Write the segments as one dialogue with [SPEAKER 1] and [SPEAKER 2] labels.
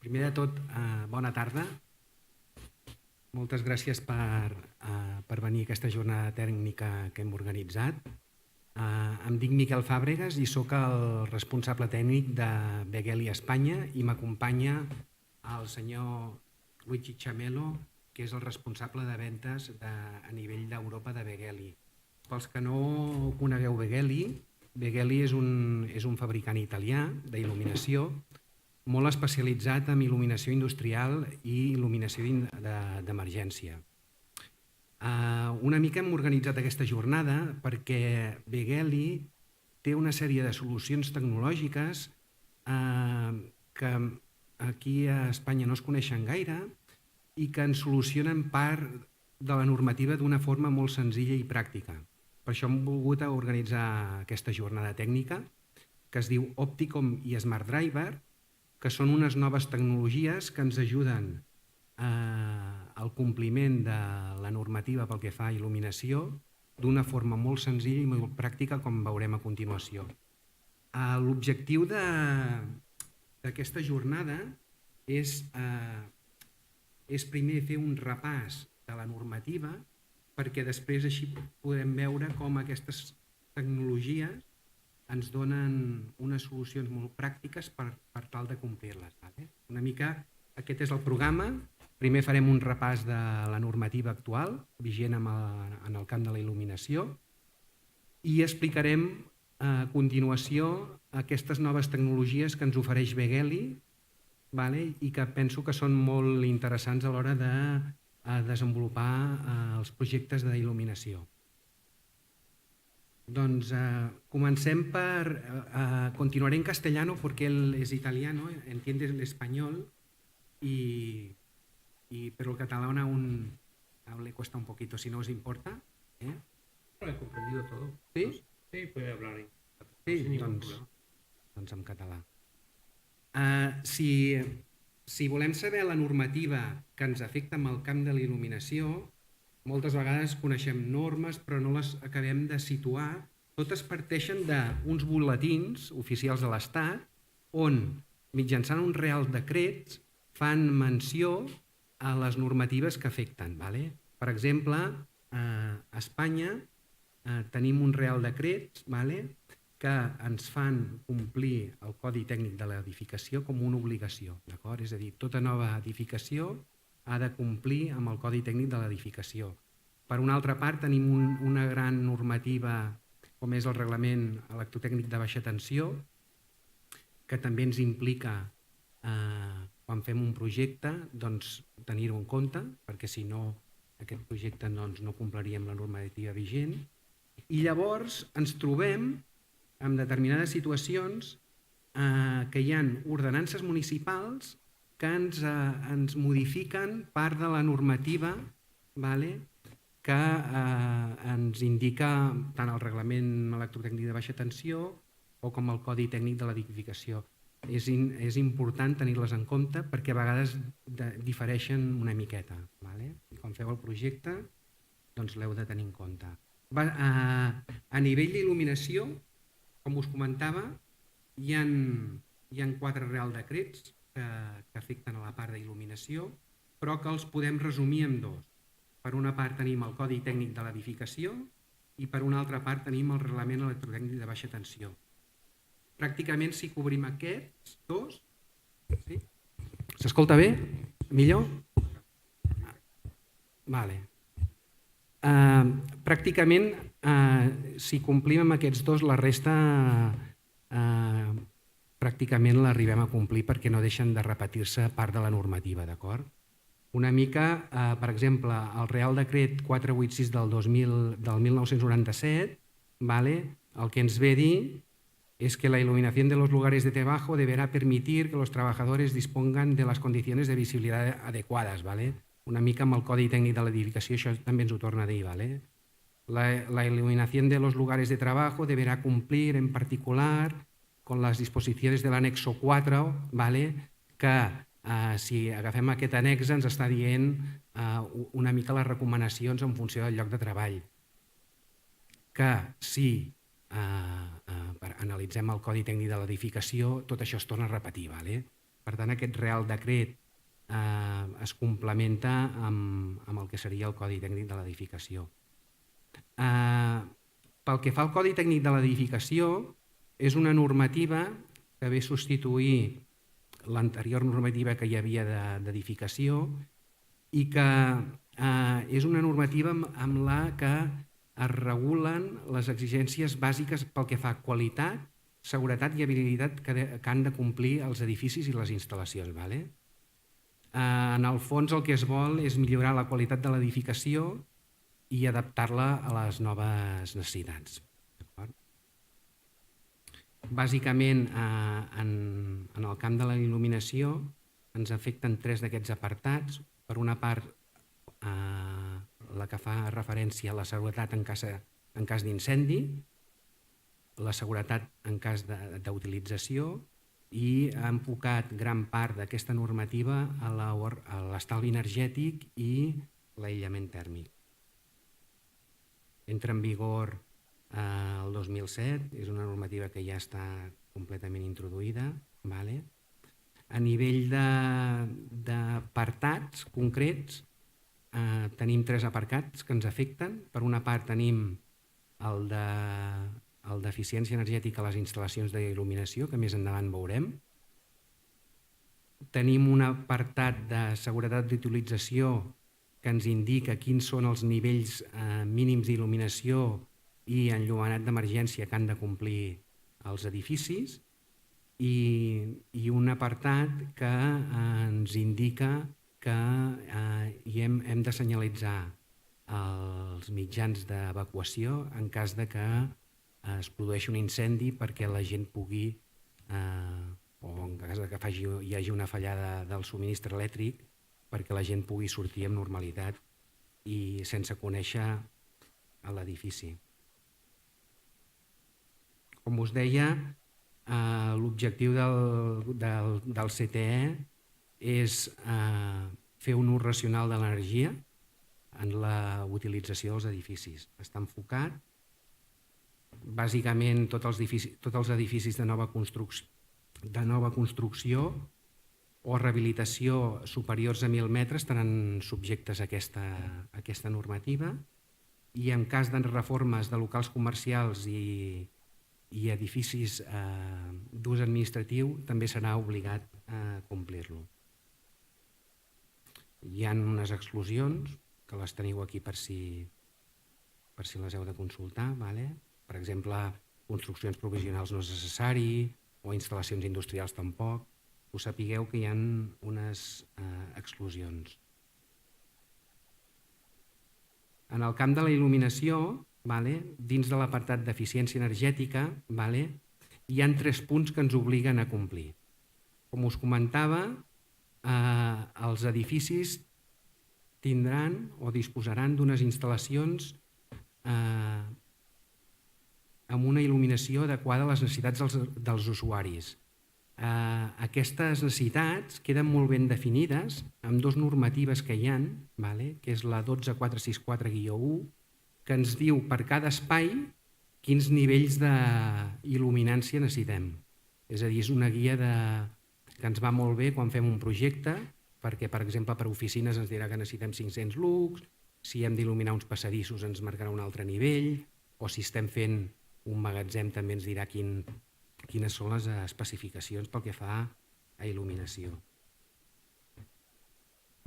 [SPEAKER 1] Primer de tot, bona tarda. Moltes gràcies per venir a aquesta jornada tècnica que hem organitzat. Em dic Miquel Fàbregas i sóc el responsable tècnic de Begeli Espanya i m'acompanya el senyor Luigi Chamelo, que és el responsable de ventes a nivell d'Europa de Begeli. Pels que no conegueu Begeli, Begeli és un fabricant italià d'il·luminació molt especialitzat en il·luminació industrial i il·luminació d'emergència. Una mica hem organitzat aquesta jornada perquè Begeli té una sèrie de solucions tecnològiques que aquí a Espanya no es coneixen gaire i que ens solucionen part de la normativa d'una forma molt senzilla i pràctica. Per això hem volgut organitzar aquesta jornada tècnica que es diu Opticom i Smart Driver, que són unes noves tecnologies que ens ajuden al compliment de la normativa pel que fa a il·luminació d'una forma molt senzilla i molt pràctica, com veurem a continuació. L'objectiu d'aquesta jornada és primer fer un repàs de la normativa perquè després així podem veure com aquestes tecnologies ens donen unes solucions molt pràctiques per tal de complir-les. Una mica aquest és el programa. Primer farem un repàs de la normativa actual vigent en el camp de la il·luminació i explicarem a continuació aquestes noves tecnologies que ens ofereix Begeli i que penso que són molt interessants a l'hora de desenvolupar els projectes d'il·luminació. Doncs comencem continuaré en castellano porque él es italiano, entiende el español, pero el catalán aún le cuesta un poquito, si no os importa.
[SPEAKER 2] Lo he comprendido todo.
[SPEAKER 1] ¿Sí?
[SPEAKER 2] Sí, puede hablar en catalán.
[SPEAKER 1] Sí,
[SPEAKER 2] sin ningún problema.
[SPEAKER 1] doncs en català. Si volem saber la normativa que ens afecta en el camp de la il·luminació, moltes vegades coneixem normes però no les acabem de situar. Totes parteixen d'uns butlletins oficials de l'Estat on, mitjançant un reial decrets, fan menció a les normatives que afecten. Per exemple, a Espanya tenim un reial decrets que ens fan complir el Codi Tècnic de l'Edificació com una obligació. És a dir, tota nova edificació ha de complir amb el Codi Tècnic de l'Edificació. Per una altra part, tenim una gran normativa com és el Reglament Electrotècnic de Baixa Tensió, que també ens implica, quan fem un projecte, tenir-ho en compte, perquè si no, aquest projecte no compliríem la normativa vigent. I llavors ens trobem en determinades situacions que hi ha ordenances municipals que ens modifiquen part de la normativa que ens indica tant el Reglament Electrotècnic de Baixa Tensió o com el Codi Tècnic de l'Edificació. És important tenir-les en compte perquè a vegades difereixen una miqueta. Quan feu el projecte l'heu de tenir en compte. A nivell d'il·luminació, com us comentava, hi ha 4 real decrets que afecten a la part d'il·luminació, però que els podem resumir en 2. Per una part tenim el Codi Tècnic de l'Edificació i per una altra part tenim el Reglament Electrotècnic de Baixa Tensió. Pràcticament si cobrim aquests 2... S'escolta bé? Millor? Pràcticament si complim amb aquests 2 la resta pràcticament l'arribem a complir perquè no deixen de repetir-se part de la normativa, d'acord? Una mica, per exemple, el Real Decret 486 del 1997, el que ens ve a dir es que la iluminación de los lugares de trabajo deberá permitir que los trabajadores dispongan de las condiciones de visibilidad adecuadas. Una mica amb el Codi Tècnic de l'Edificació això també ens ho torna a dir. La iluminación de los lugares de trabajo deberá cumplir en particular con las disposiciones del anexo 4, que si agafem aquest annex ens està dient una mica les recomanacions en funció del lloc de treball. Que si analitzem el Codi Tècnic de l'Edificació tot això es torna a repetir. Per tant, aquest Real Decret es complementa amb el que seria el Codi Tècnic de l'Edificació. Pel que fa al Codi Tècnic de l'Edificació, és una normativa que ve a substituir l'anterior normativa que hi havia d'edificació i que és una normativa amb la que es regulen les exigències bàsiques pel que fa a qualitat, seguretat i habilitat que han de complir els edificis i les instal·lacions. En el fons el que es vol és millorar la qualitat de l'edificació i adaptar-la a les noves necessitats. Bàsicament, en el camp de la il·luminació ens afecten 3 d'aquests apartats. Per una part, la que fa referència a la seguretat en cas d'incendi, la seguretat en cas d'utilització i ha enfocat gran part d'aquesta normativa a l'estalvi energètic i l'aïllament tèrmic. Entra en vigor el 2007, és una normativa que ja està completament introduïda. A nivell d'apartats concrets, tenim 3 apartats que ens afecten. Per una part tenim el d'eficiència energètica a les instal·lacions d'il·luminació, que més endavant veurem. Tenim un apartat de seguretat d'utilització que ens indica quins són els nivells mínims d'il·luminació i enllumenat d'emergència que han de complir els edificis i un apartat que ens indica que hem de senyalitzar els mitjans d'evacuació en cas de que es produeixi un incendi perquè la gent pugui, o en cas que hi hagi una fallada del subministre elèctric, perquè la gent pugui sortir amb normalitat i sense conèixer l'edifici. Com us deia, l'objectiu del CTE és fer un ús racional de l'energia en la utilització dels edificis. Està enfocat, bàsicament tots els edificis de nova construcció o rehabilitació superiors a 1.000 metres estaran subjectes a aquesta normativa i en cas de reformes de locals comercials i edificis d'ús administratiu també serà obligat a complir-lo. Hi ha unes exclusions que les teniu aquí per si les heu de consultar. Per exemple, construccions provisionals no és necessari o instal·lacions industrials tampoc. Us sapigueu que hi ha unes exclusions. En el camp de la il·luminació, dins de l'apartat d'eficiència energètica, hi ha 3 punts que ens obliguen a complir. Com us comentava, els edificis tindran o disposaran d'unes instal·lacions amb una il·luminació adequada a les necessitats dels usuaris. Aquestes necessitats queden molt ben definides amb 2 normatives que hi ha, que és la 12464-1, que ens diu per cada espai quins nivells d'il·luminància necessitem. És a dir, és una guia que ens va molt bé quan fem un projecte, perquè, per exemple, per oficines ens dirà que necessitem 500 lux, si hem d'il·luminar uns passadissos ens marcarà un altre nivell, o si estem fent un magatzem també ens dirà quines són les especificacions pel que fa a il·luminació.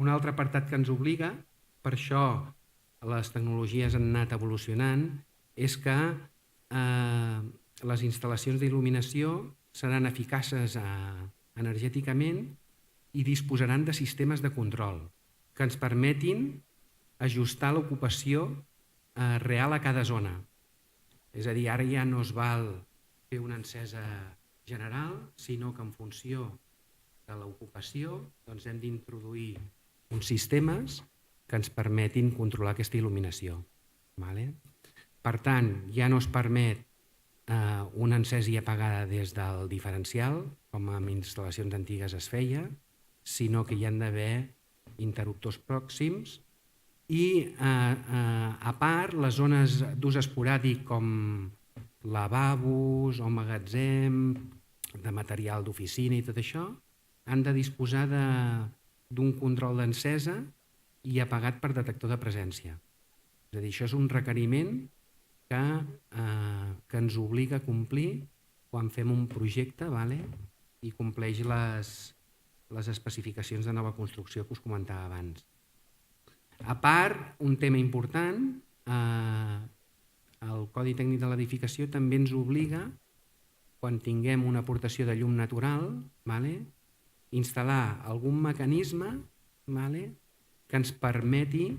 [SPEAKER 1] Un altre apartat que ens obliga, per això les tecnologies han anat evolucionant, és que les instal·lacions d'il·luminació seran eficaces energèticament i disposaran de sistemes de control que ens permetin ajustar l'ocupació real a cada zona. És a dir, ara ja no es val fer una encesa general, sinó que en funció de l'ocupació hem d'introduir uns sistemes que ens permetin controlar aquesta il·luminació. Per tant, ja no es permet una encesa i apagada des del diferencial, com en instal·lacions antigues es feia, sinó que hi han d'haver interruptors pròxims i, a part, les zones d'ús esporàdic com lavabos o magatzem de material d'oficina i tot això, han de disposar d'un control d'encesa i apagat per detector de presència. És a dir, això és un requeriment que ens obliga a complir quan fem un projecte, i compleix les especificacions de nova construcció que us comentava abans. A part, un tema important, el Codi Tècnic de l'Edificació també ens obliga, quan tinguem una aportació de llum natural, instal·lar algun mecanisme que ens permeti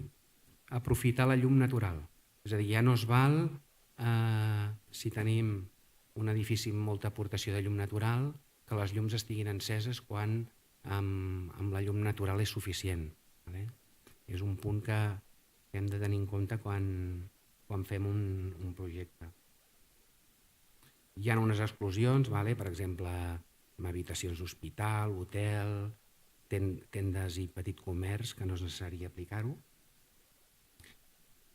[SPEAKER 1] aprofitar la llum natural. És a dir, ja no es val, si tenim un edifici amb molta aportació de llum natural, que les llums estiguin enceses quan amb la llum natural és suficient. És un punt que hem de tenir en compte quan fem un projecte. Hi ha unes exclusions, per exemple, amb habitacions d'hospital, hotel, tendes i petit comerç, que no és necessari aplicar-ho.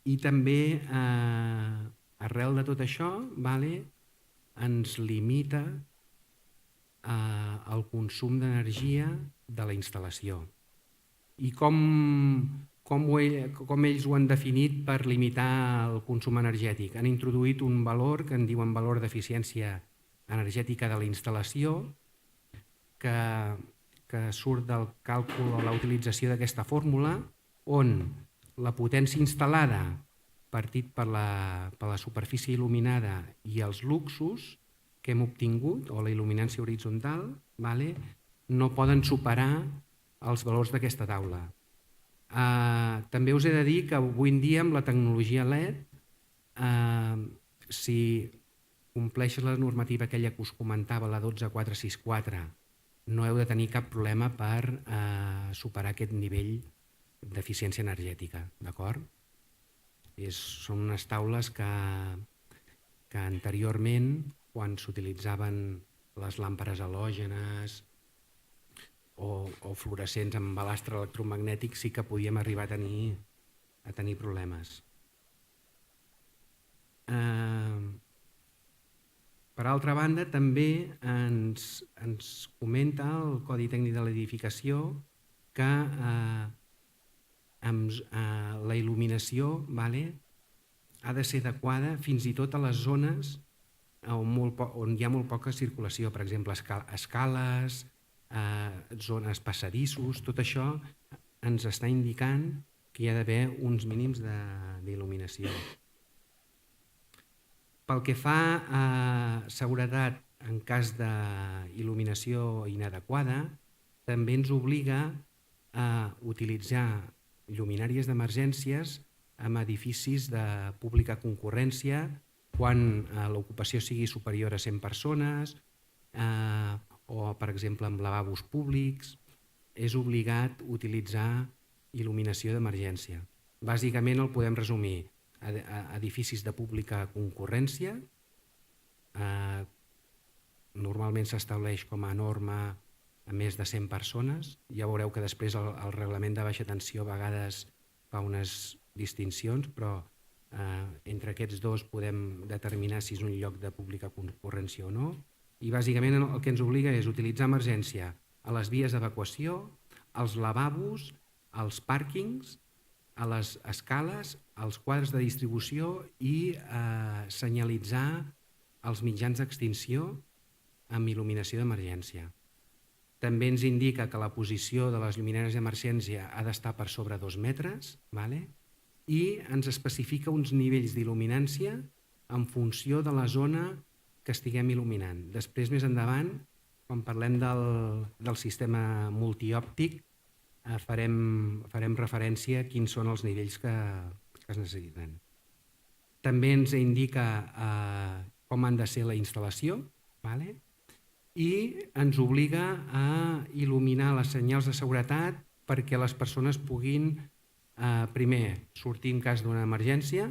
[SPEAKER 1] I també, arrel de tot això, ens limita el consum d'energia de la instal·lació. I com ells ho han definit per limitar el consum energètic? Han introduït un valor que en diuen valor d'eficiència energètica de la instal·lació, que surt del càlcul o la utilització d'aquesta fórmula, on la potència instal·lada partit per la superfície il·luminada i els luxos que hem obtingut, o la il·luminància horitzontal, no poden superar els valors d'aquesta taula. També us he de dir que avui en dia amb la tecnologia LED, si compleixes la normativa aquella que us comentava, la 12464, no heu de tenir cap problema per superar aquest nivell d'eficiència energètica, d'acord? Són unes taules que anteriorment, quan s'utilitzaven les làmperes halògenes o fluorescents amb balastre electromagnètic, sí que podíem arribar a tenir problemes. Per altra banda, també ens comenta el Codi Tècnic de l'Edificació que la il·luminació ha de ser adequada fins i tot a les zones on hi ha molt poca circulació, per exemple, escales, zones passadissos, tot això ens està indicant que hi ha d'haver uns mínims d'il·luminació. Pel que fa a seguretat en cas d'il·luminació inadequada, també ens obliga a utilitzar lluminàries d'emergències en edificis de pública concurrència quan l'ocupació sigui superior a 100 persones o, per exemple, amb lavabos públics. És obligat utilitzar il·luminació d'emergència. Bàsicament el podem resumir a edificis de pública concurrència. Normalment s'estableix com a norma a més de 100 persones. Ja veureu que després el reglament de baixa tensió a vegades fa unes distincions, però entre aquests dos podem determinar si és un lloc de pública concurrència o no. I bàsicament el que ens obliga és utilitzar emergència a les vies d'evacuació, als lavabos, als pàrquings, a les escales, als quadres de distribució i senyalitzar els mitjans d'extinció amb il·luminació d'emergència. També ens indica que la posició de les lluminàries d'emergència ha d'estar per sobre 2 metres i ens especifica uns nivells d'il·luminància en funció de la zona que estiguem il·luminant. Després, més endavant, quan parlem del sistema multiòptic, farem referència a quins són els nivells que es necessiten. També ens indica com han de ser la instal·lació i ens obliga a il·luminar les senyals de seguretat perquè les persones puguin, primer, sortir en cas d'una emergència,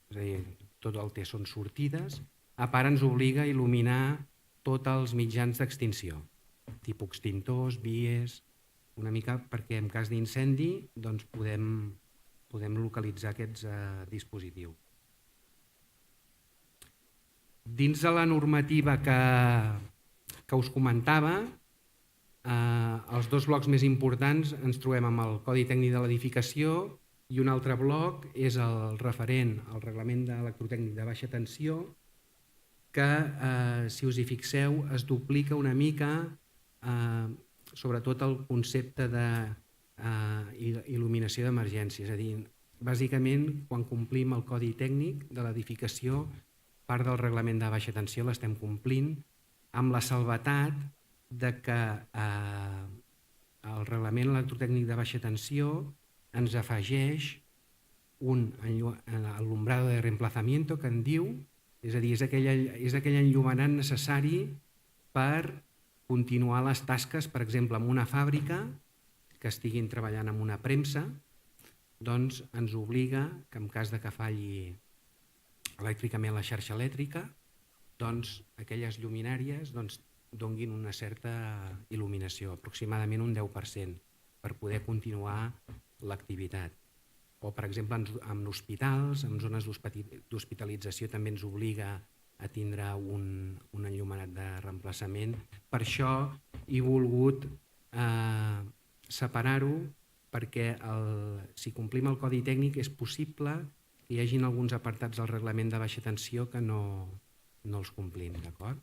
[SPEAKER 1] és a dir, tot el que són sortides. A part ens obliga a il·luminar tots els mitjans d'extinció, tipus extintors, vies, una mica perquè en cas d'incendi podem localitzar aquests dispositius. Dins de la normativa que us comentava, Els dos blocs més importants ens trobem amb el Codi Tècnic de l'Edificació i un altre bloc és el referent al Reglament d'Electrotècnic de Baixa Tensió, que, si us hi fixeu, es duplica una mica, sobretot el concepte d'il·luminació d'emergència. És a dir, bàsicament, quan complim el Codi Tècnic de l'Edificació, part del Reglament de Baixa Tensió l'estem complint, amb la salvetat de que el Reglament Electrotècnic de Baixa Tensió ens afegeix un alumbrado de reemplazamiento, que en diu, és a dir, és aquell enllumenat necessari per continuar les tasques, per exemple, en una fàbrica que estiguin treballant amb una premsa, doncs ens obliga que en cas de que falli elèctricament la xarxa elèctrica, doncs aquelles lluminàries donguin una certa il·luminació, aproximadament un 10%, per poder continuar l'activitat. O, per exemple, en hospitals, en zones d'hospitalització també ens obliga a tindre un enllumenat de reemplaçament. Per això he volgut separar-ho, perquè si complim el Codi Tècnic és possible que hi hagin alguns apartats del Reglament de Baixa Tensió que no els complim, d'acord?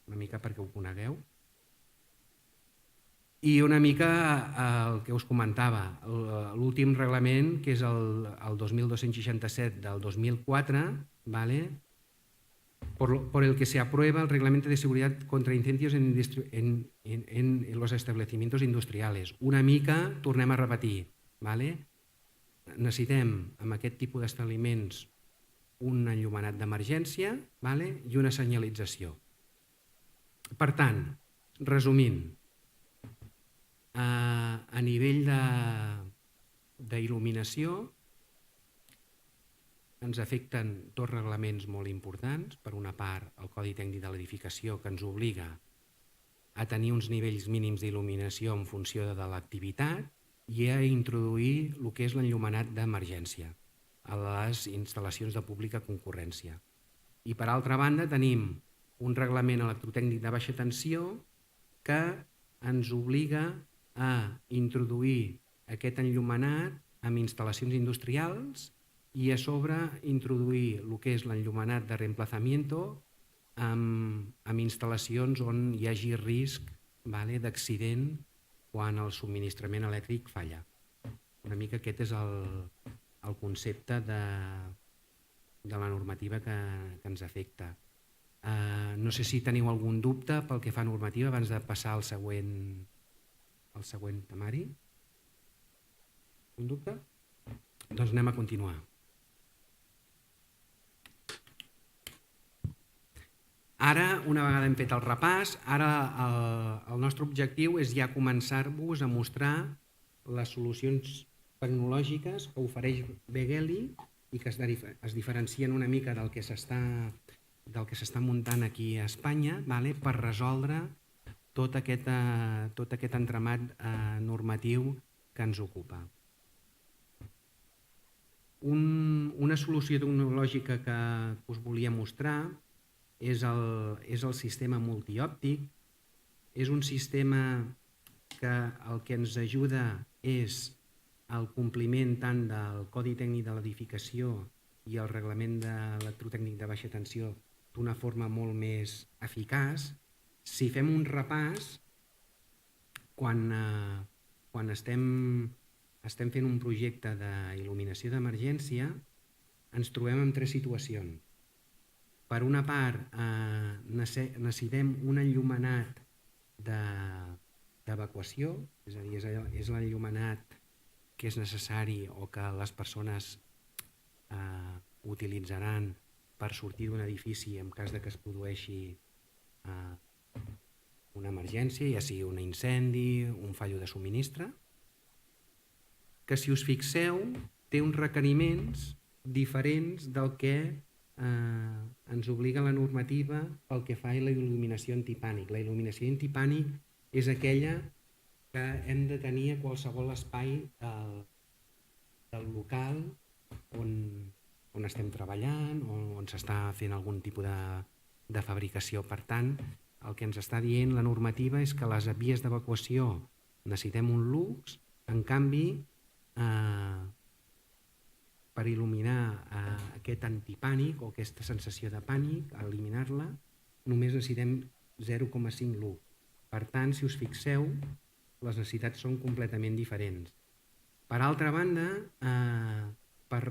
[SPEAKER 1] Una mica perquè ho conegueu. I una mica el que us comentava, l'últim reglament, que és el 2267 del 2004, ¿vale? Por el que se aprueba el Reglamento de Seguridad contra Incendios en los establecimientos industriales. Una mica, tornem a repetir, ¿vale? Necessitem, amb aquest tipus d'establiments, un enllumenat d'emergència, ¿vale? I una senyalització. Per tant, resumint, a nivell d'il·luminació ens afecten dos reglaments molt importants. Per una part, el Codi Tècnic de l'Edificació, que ens obliga a tenir uns nivells mínims d'il·luminació en funció de l'activitat i a introduir el que és l'enllumenat d'emergència a les instal·lacions de pública concurrència. I per altra banda tenim un reglament electrotècnic de baixa tensió que ens obliga a introduir aquest enllumenat en instal·lacions industrials i a sobre introduir el que és l'enllumenat de reemplazamiento en instal·lacions on hi hagi risc d'accident quan el subministrament elèctric falla. Una mica aquest és el concepte de la normativa que ens afecta. No sé si teniu algun dubte pel que fa a normativa abans de passar al següent temari. Un dubte? Doncs anem a continuar. Ara, una vegada hem fet el repàs, ara el nostre objectiu és ja començar-vos a mostrar les solucions tecnològiques que ofereix Begeli i que es diferencien una mica del que s'està muntant aquí a Espanya, per resoldre tot aquest entramat normatiu que ens ocupa. Una solució tecnològica que us volia mostrar és el sistema multiòptic. És un sistema que el que ens ajuda és el compliment tant del Codi Tècnic de l'Edificació i el Reglament d'Electrotècnic de Baixa Tensió d'una forma molt més eficaç. Si fem un repàs, quan estem fent un projecte d'il·luminació d'emergència, ens trobem en tres situacions. Per una part, necessitem un enllumenat d'evacuació, és a dir, és l'enllumenat que és necessari o que les persones utilitzaran per sortir d'un edifici en cas que es produeixi una emergència, ja sigui un incendi, un fallo de subministre, que si us fixeu té uns requeriments diferents del que ens obliga la normativa pel que fa a la il·luminació antipànic. La il·luminació antipànic és aquella que hem de tenir a qualsevol espai del local on estem treballant o on s'està fent algun tipus de fabricació. Per tant, el que ens està dient la normativa és que les vies d'evacuació necessitem un lux, en canvi, per il·luminar aquest antipànic o aquesta sensació de pànic, eliminar-la, només necessitem 0,5 lux. Per tant, si us fixeu, les necessitats són completament diferents. Per altra banda, per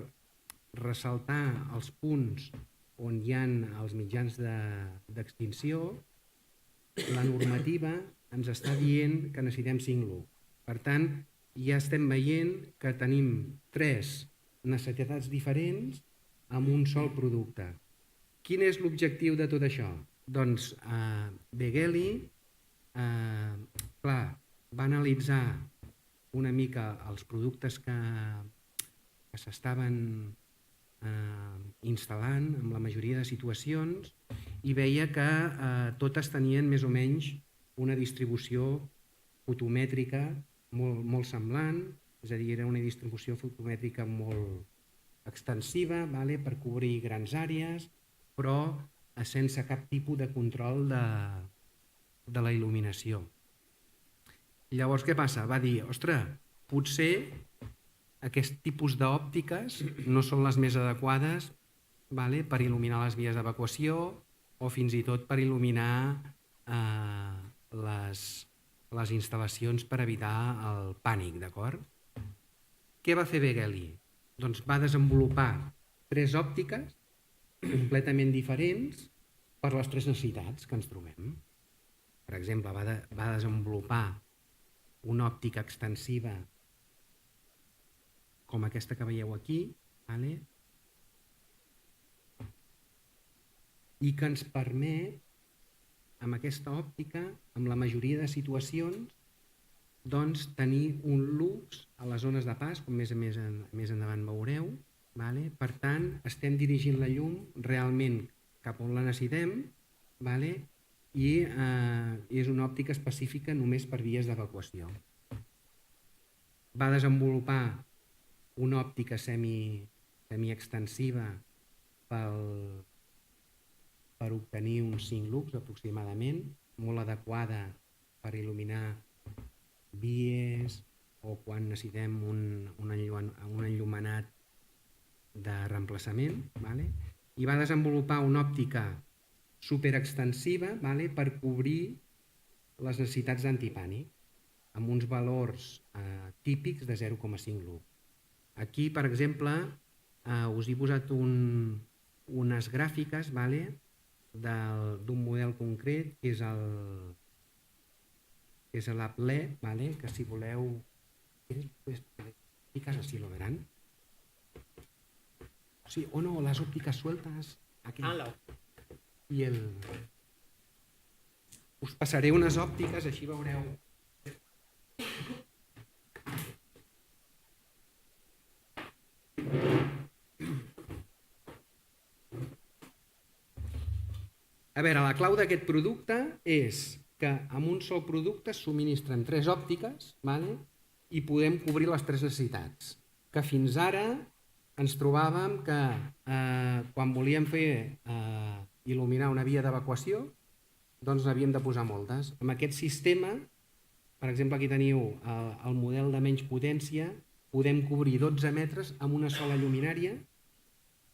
[SPEAKER 1] ressaltar els punts on hi ha els mitjans d'extinció, la normativa ens està dient que necessitem 5 lux. Per tant, ja estem veient que tenim 3 necessitats diferents amb un sol producte. Quin és l'objectiu de tot això? Doncs Beghelli va analitzar una mica els productes que s'estaven instal·lant en la majoria de situacions i veia que totes tenien més o menys una distribució fotomètrica molt semblant, és a dir, era una distribució fotomètrica molt extensiva per cobrir grans àrees, però sense cap tipus de control de la il·luminació. Llavors, què passa? Va dir, ostres, potser aquest tipus d'òptiques no són les més adequades per il·luminar les vies d'evacuació o fins i tot per il·luminar les instal·lacions per evitar el pànic, d'acord? Què va fer Beghelli? Doncs va desenvolupar 3 òptiques completament diferents per les 3 necessitats que ens trobem. Per exemple, va desenvolupar una òptica extensiva com aquesta que veieu aquí, i que ens permet, amb aquesta òptica, amb la majoria de situacions, doncs tenir un lux a les zones de pas, com més endavant veureu. Per tant, estem dirigint la llum realment cap on la necessitem i és una òptica específica només per vies d'evacuació. Va desenvolupar una òptica semiextensiva per obtenir uns 5 lux aproximadament, molt adequada per il·luminar vies o quan necessitem un enllumenat de reemplaçament, i va desenvolupar una òptica superextensiva per cobrir les necessitats d'antipànic amb uns valors típics de 0,5 lux. Aquí, per exemple, us he posat unes gràfiques d'un model concret que és l'App-LED, que si voleu... Ópticas así lo verán. Sí, o no, las ópticas sueltas. Aquí. I us passaré unes òptiques, així veureu. A veure, la clau d'aquest producte és que amb un sol producte es subministren 3 òptiques i podem cobrir les 3 necessitats. Que fins ara ens trobàvem que quan volíem fer il·luminar una via d'evacuació, doncs n'havíem de posar moltes. Amb aquest sistema, per exemple, aquí teniu el model de menys potència, podem cobrir 12 metres amb una sola lluminària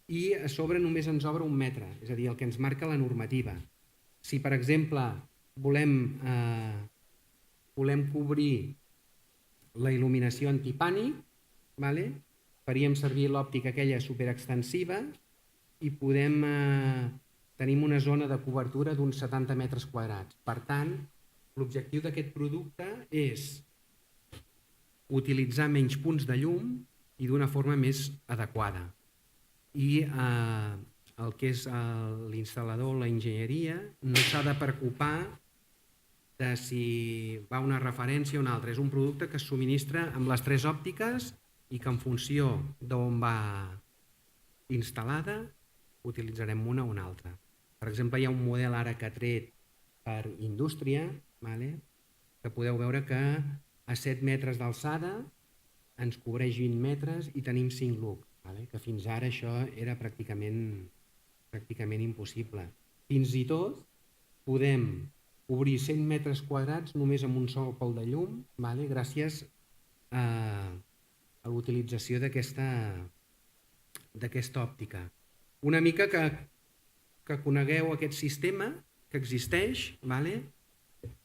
[SPEAKER 1] i a sobre només ens obre 1 metre, és a dir, el que ens marca la normativa. Si, per exemple, volem cobrir la il·luminació antipànic, faríem servir l'òptica aquella superextensiva i tenim una zona de cobertura d'uns 70 metres quadrats. Per tant, l'objectiu d'aquest producte és utilitzar menys punts de llum i d'una forma més adequada. I el que és l'instal·lador, la enginyeria, no s'ha de preocupar de si va una referència o una altra. És un producte que es subministra amb les 3 òptiques i que en funció d'on va instal·lada utilitzarem una o una altra. Per exemple, hi ha un model ara que ha tret per indústria, que podeu veure que a 7 metres d'alçada ens cobreix 20 metres i tenim 5 lux, que fins ara això era pràcticament impossible. Fins i tot podem obrir 100 metres quadrats només amb un sol pol de llum, vale? Gràcies a l'utilització d'aquesta òptica. Una mica que conegueu aquest sistema que existeix, vale?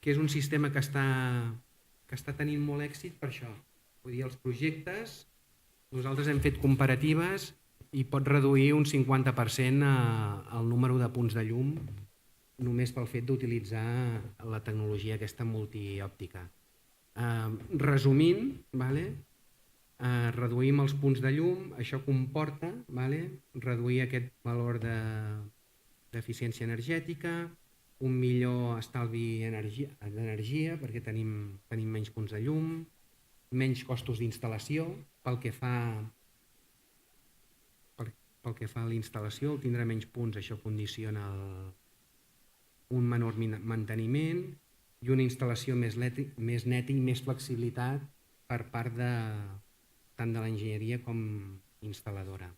[SPEAKER 1] Que és un sistema que està tenint molt èxit per això. Vull dir, els projectes, nosaltres hem fet comparatives i pot reduir un 50% el número de punts de llum només pel fet d'utilitzar la tecnologia aquesta multiòptica. Resumint, vale? Reduïm els punts de llum, això comporta, vale? Reduir aquest valor d'eficiència energètica, un millor estalvi d'energia perquè tenim menys punts de llum, menys costos d'instal·lació pel que fa a la instal·lació, tindrà menys punts, això condiciona un menor manteniment i una instal·lació més neta i més flexibilitat per part tant de l'enginyeria com instal·ladora.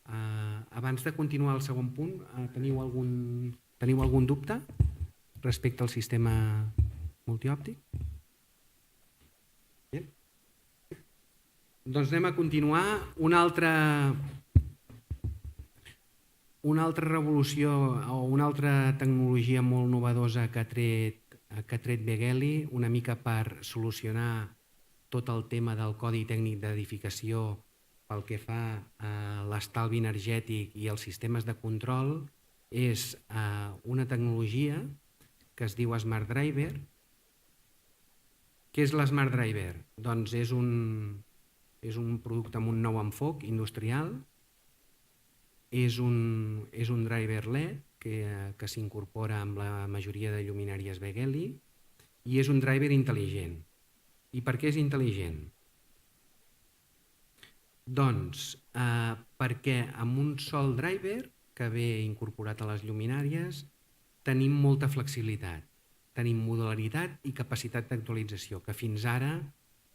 [SPEAKER 1] Abans de continuar al segon punt, teniu algun dubte respecte al sistema multiòptic? Bé. Doncs anem a continuar. Una altra revolució o una altra tecnologia molt novedosa que ha tret Begeli, una mica per solucionar tot el tema del codi tècnic d'edificació pel que fa a l'estalvi energètic i els sistemes de control, és una tecnologia que es diu Smart Driver. Què és l'Smart Driver? Doncs és un producte amb un nou enfoc industrial, és un driver LED que s'incorpora amb la majoria de lluminàries Begeli i és un driver intel·ligent. I per què és intel·ligent? Doncs perquè amb un sol driver que ve incorporat a les lluminàries tenim molta flexibilitat, tenim modularitat i capacitat d'actualització, que fins ara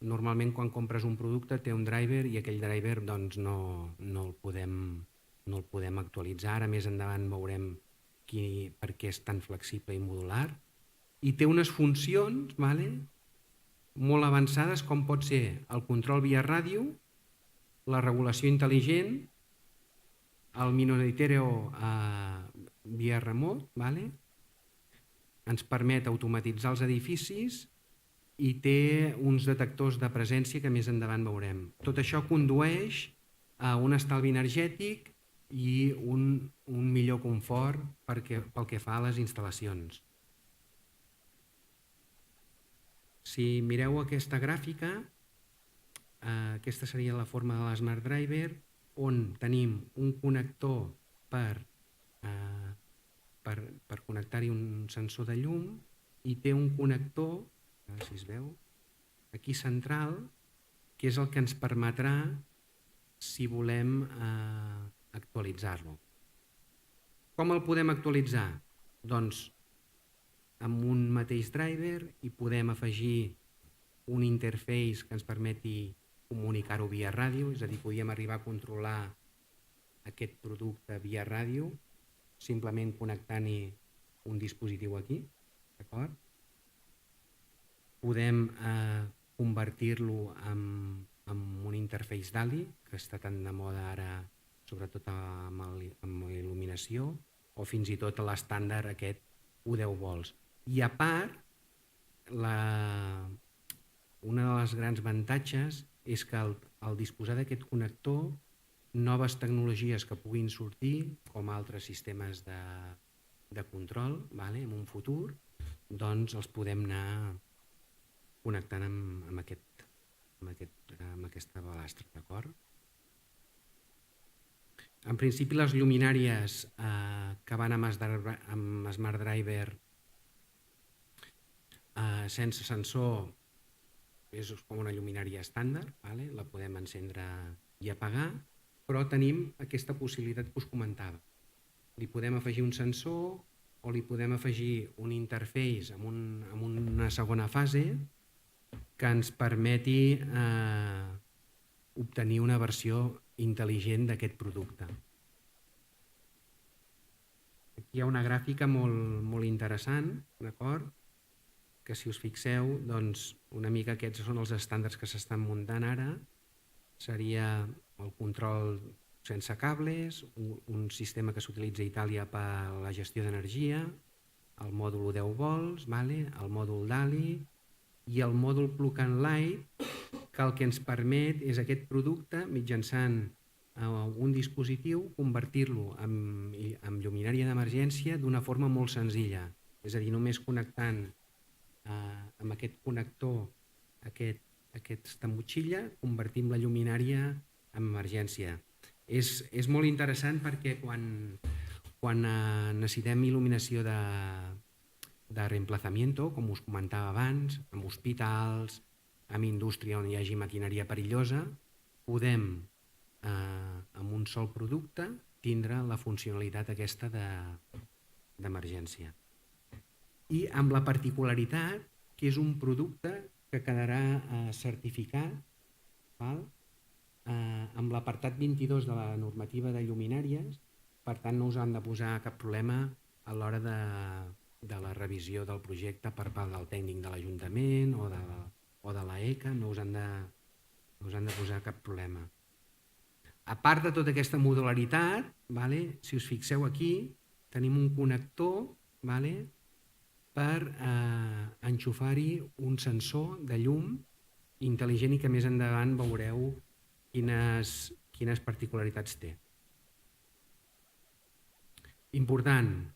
[SPEAKER 1] normalment quan compres un producte té un driver i aquell driver doncs, no el podem actualitzar. Ara més endavant veurem per què és tan flexible i modular. I té unes funcions molt avançades com pot ser el control via ràdio, la regulació intel·ligent, el monitoreo via remot, ens permet automatitzar els edificis i té uns detectors de presència que més endavant veurem. Tot això condueix a un estalvi energètic i un millor confort pel que fa a les instal·lacions. Si mireu aquesta gràfica, aquesta seria la forma de l'Smart Driver, on tenim un connector per connectar-hi un sensor de llum i té un connector, a veure si es veu, aquí central, que és el que ens permetrà si volem actualitzar-lo. Com el podem actualitzar? Doncs amb un mateix driver i podem afegir un interface que ens permeti comunicar-ho via ràdio, és a dir, podíem arribar a controlar aquest producte via ràdio simplement connectant-hi un dispositiu aquí, d'acord? Podem convertir-lo en un interface DALI, que està tan de moda ara, sobretot amb la il·luminació, o fins i tot l'estàndard aquest 10 volts. I a part, una de les grans avantatges és que al disposar d'aquest connector, noves tecnologies que puguin sortir, com altres sistemes de control, en un futur, doncs els podem anar connectant amb aquesta balastra, d'acord? En principi, les lluminàries que van amb Smart Driver sense sensor és com una lluminària estàndard, la podem encendre i apagar, però tenim aquesta possibilitat que us comentava. Li podem afegir un sensor o li podem afegir un interface amb una segona fase que ens permeti obtenir una versió intel·ligent d'aquest producte. hi ha una gràfica molt interessant, d'acord? Que si us fixeu, doncs una mica aquests són els estàndards que s'estan muntant ara. Seria el control sense cables, un sistema que s'utilitza a Itàlia per a la gestió d'energia, el mòdul 10 volts, el mòdul DALI i el mòdul Plug and Light, que el que ens permet és aquest producte mitjançant un dispositiu convertir-lo en lluminària d'emergència d'una forma molt senzilla. És a dir, només connectant amb aquest connector aquesta motxilla, convertim la lluminària en emergència. És molt interessant perquè quan necessitem il·luminació de reemplazamiento, com us comentava abans, amb hospitals, amb indústria on hi hagi maquinària perillosa, podem, amb un sol producte, tindre la funcionalitat aquesta d'emergència. I amb la particularitat que és un producte que quedarà certificat amb l'apartat 22 de la normativa de lluminàries, per tant no us han de posar cap problema a l'hora de la revisió del projecte per part del tècnic de l'Ajuntament o de l'ECA, no us han de posar cap problema. A part de tota aquesta modularitat, si us fixeu aquí, tenim un connector per enxufar-hi un sensor de llum intel·ligent i que més endavant veureu quines particularitats té. Important,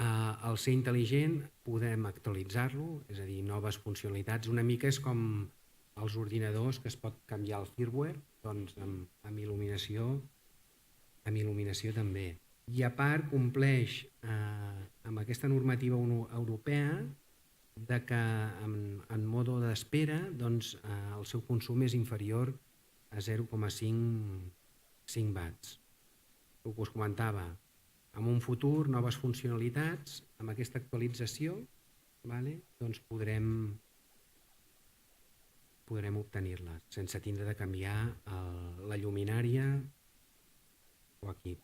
[SPEAKER 1] al ser intel·ligent podem actualitzar-lo, és a dir, noves funcionalitats. Una mica és com els ordinadors que es pot canviar el firmware, doncs amb il·luminació també. I a part compleix amb aquesta normativa europea de que en mode d'espera el seu consum és inferior a 0,5 watts. El que us comentava, en un futur, noves funcionalitats, amb aquesta actualització doncs podrem obtenir-les sense tindre de canviar la lluminària o equip.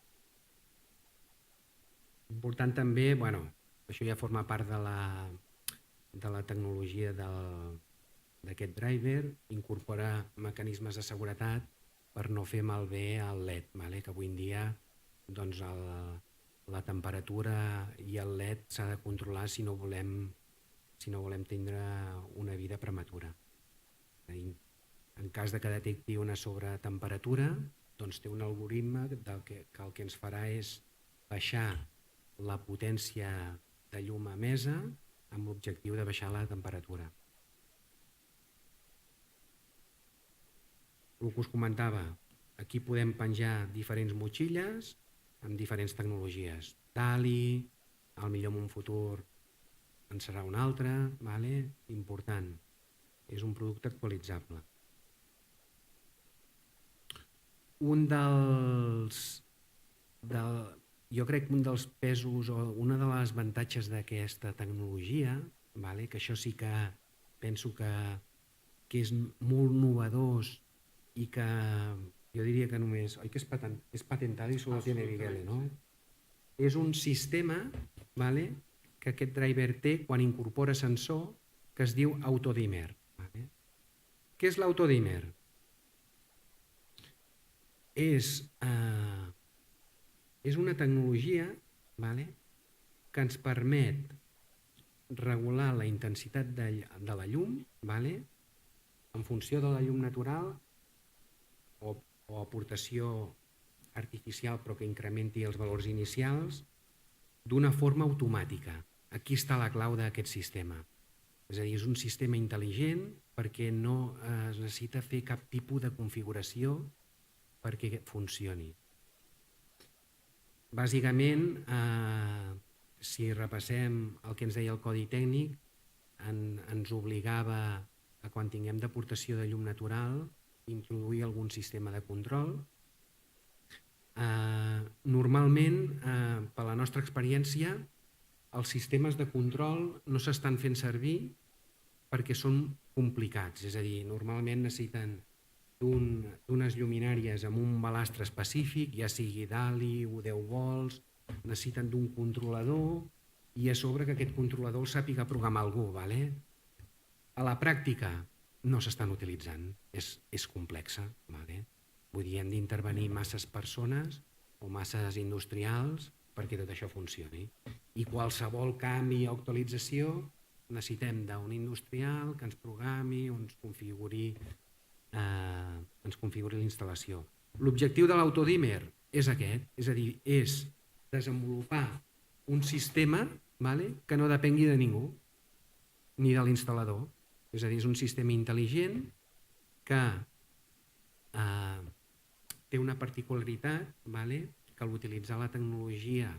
[SPEAKER 1] Important també, això ja forma part de la tecnologia d'aquest driver, incorporar mecanismes de seguretat per no fer malbé el LED, que avui en dia la temperatura i el LED s'ha de controlar si no volem tindre una vida prematura. En cas que detecti una sobretemperatura, té un algoritme que el que ens farà és baixar la potència de llum emesa amb l'objectiu de baixar la temperatura. El que us comentava, aquí podem penjar diferents motxilles amb diferents tecnologies. DALI, potser en un futur en serà un altre, important. És un producte actualitzable. Jo crec que un dels pesos o una de les avantatges d'aquesta tecnologia, que això sí que penso que és molt novedós i que jo diria que només, oi que és patentado i solo tiene Miguel, no? És un sistema que aquest driver té quan incorpora sensor que es diu autodimmer. Què és l'autodimmer? És una tecnologia que ens permet regular la intensitat de la llum en funció de la llum natural o aportació artificial però que incrementi els valors inicials d'una forma automàtica. Aquí està la clau d'aquest sistema. És a dir, és un sistema intel·ligent perquè no es necessita fer cap tipus de configuració perquè funcioni. Bàsicament, si repassem el que ens deia el codi tècnic, ens obligava a quan tinguem d'aportació de llum natural introduir algun sistema de control. Normalment, per la nostra experiència, els sistemes de control no s'estan fent servir perquè són complicats, és a dir, normalment necessiten d'unes lluminàries amb un balastre específic, ja sigui DALI, 10 volts necessiten d'un controlador i a sobre que aquest controlador el sàpiga programar algú. Vale? A la pràctica no s'estan utilitzant, és complexa. Vale? Vull dir, hem d'intervenir masses persones o masses industrials perquè tot això funcioni. I qualsevol canvi o actualització necessitem d'un industrial que ens programi o ens configuri l'instal·lació. L'objectiu de l'autodimmer és aquest, és a dir, és desenvolupar un sistema, vale, que no depengui de ningú, ni de l'instal·lador. És a dir, és un sistema intel·ligent que té una particularitat, vale, que al utilitzar la tecnologia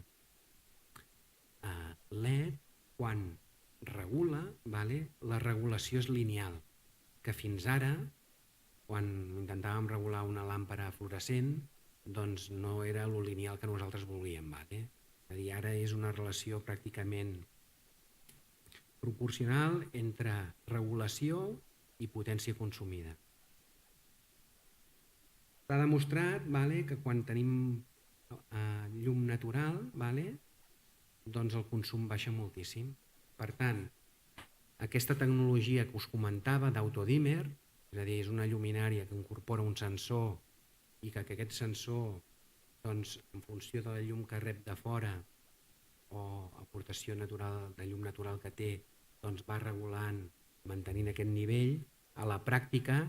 [SPEAKER 1] LED, quan regula, vale, la regulació és lineal, que fins ara, quan intentàvem regular una làmpara fluorescent, doncs no era lo lineal que nosaltres volíem. Vale? És a dir, ara és una relació pràcticament proporcional entre regulació i potència consumida. S'ha demostrat, vale, que quan tenim llum natural, vale, doncs el consum baixa moltíssim. Per tant, aquesta tecnologia que us comentava d'autodimmer, és a dir, és una lluminària que incorpora un sensor i que aquest sensor, doncs, en funció de la llum que rep de fora o aportació natural de llum natural que té, doncs va regulant, mantenint aquest nivell. A la pràctica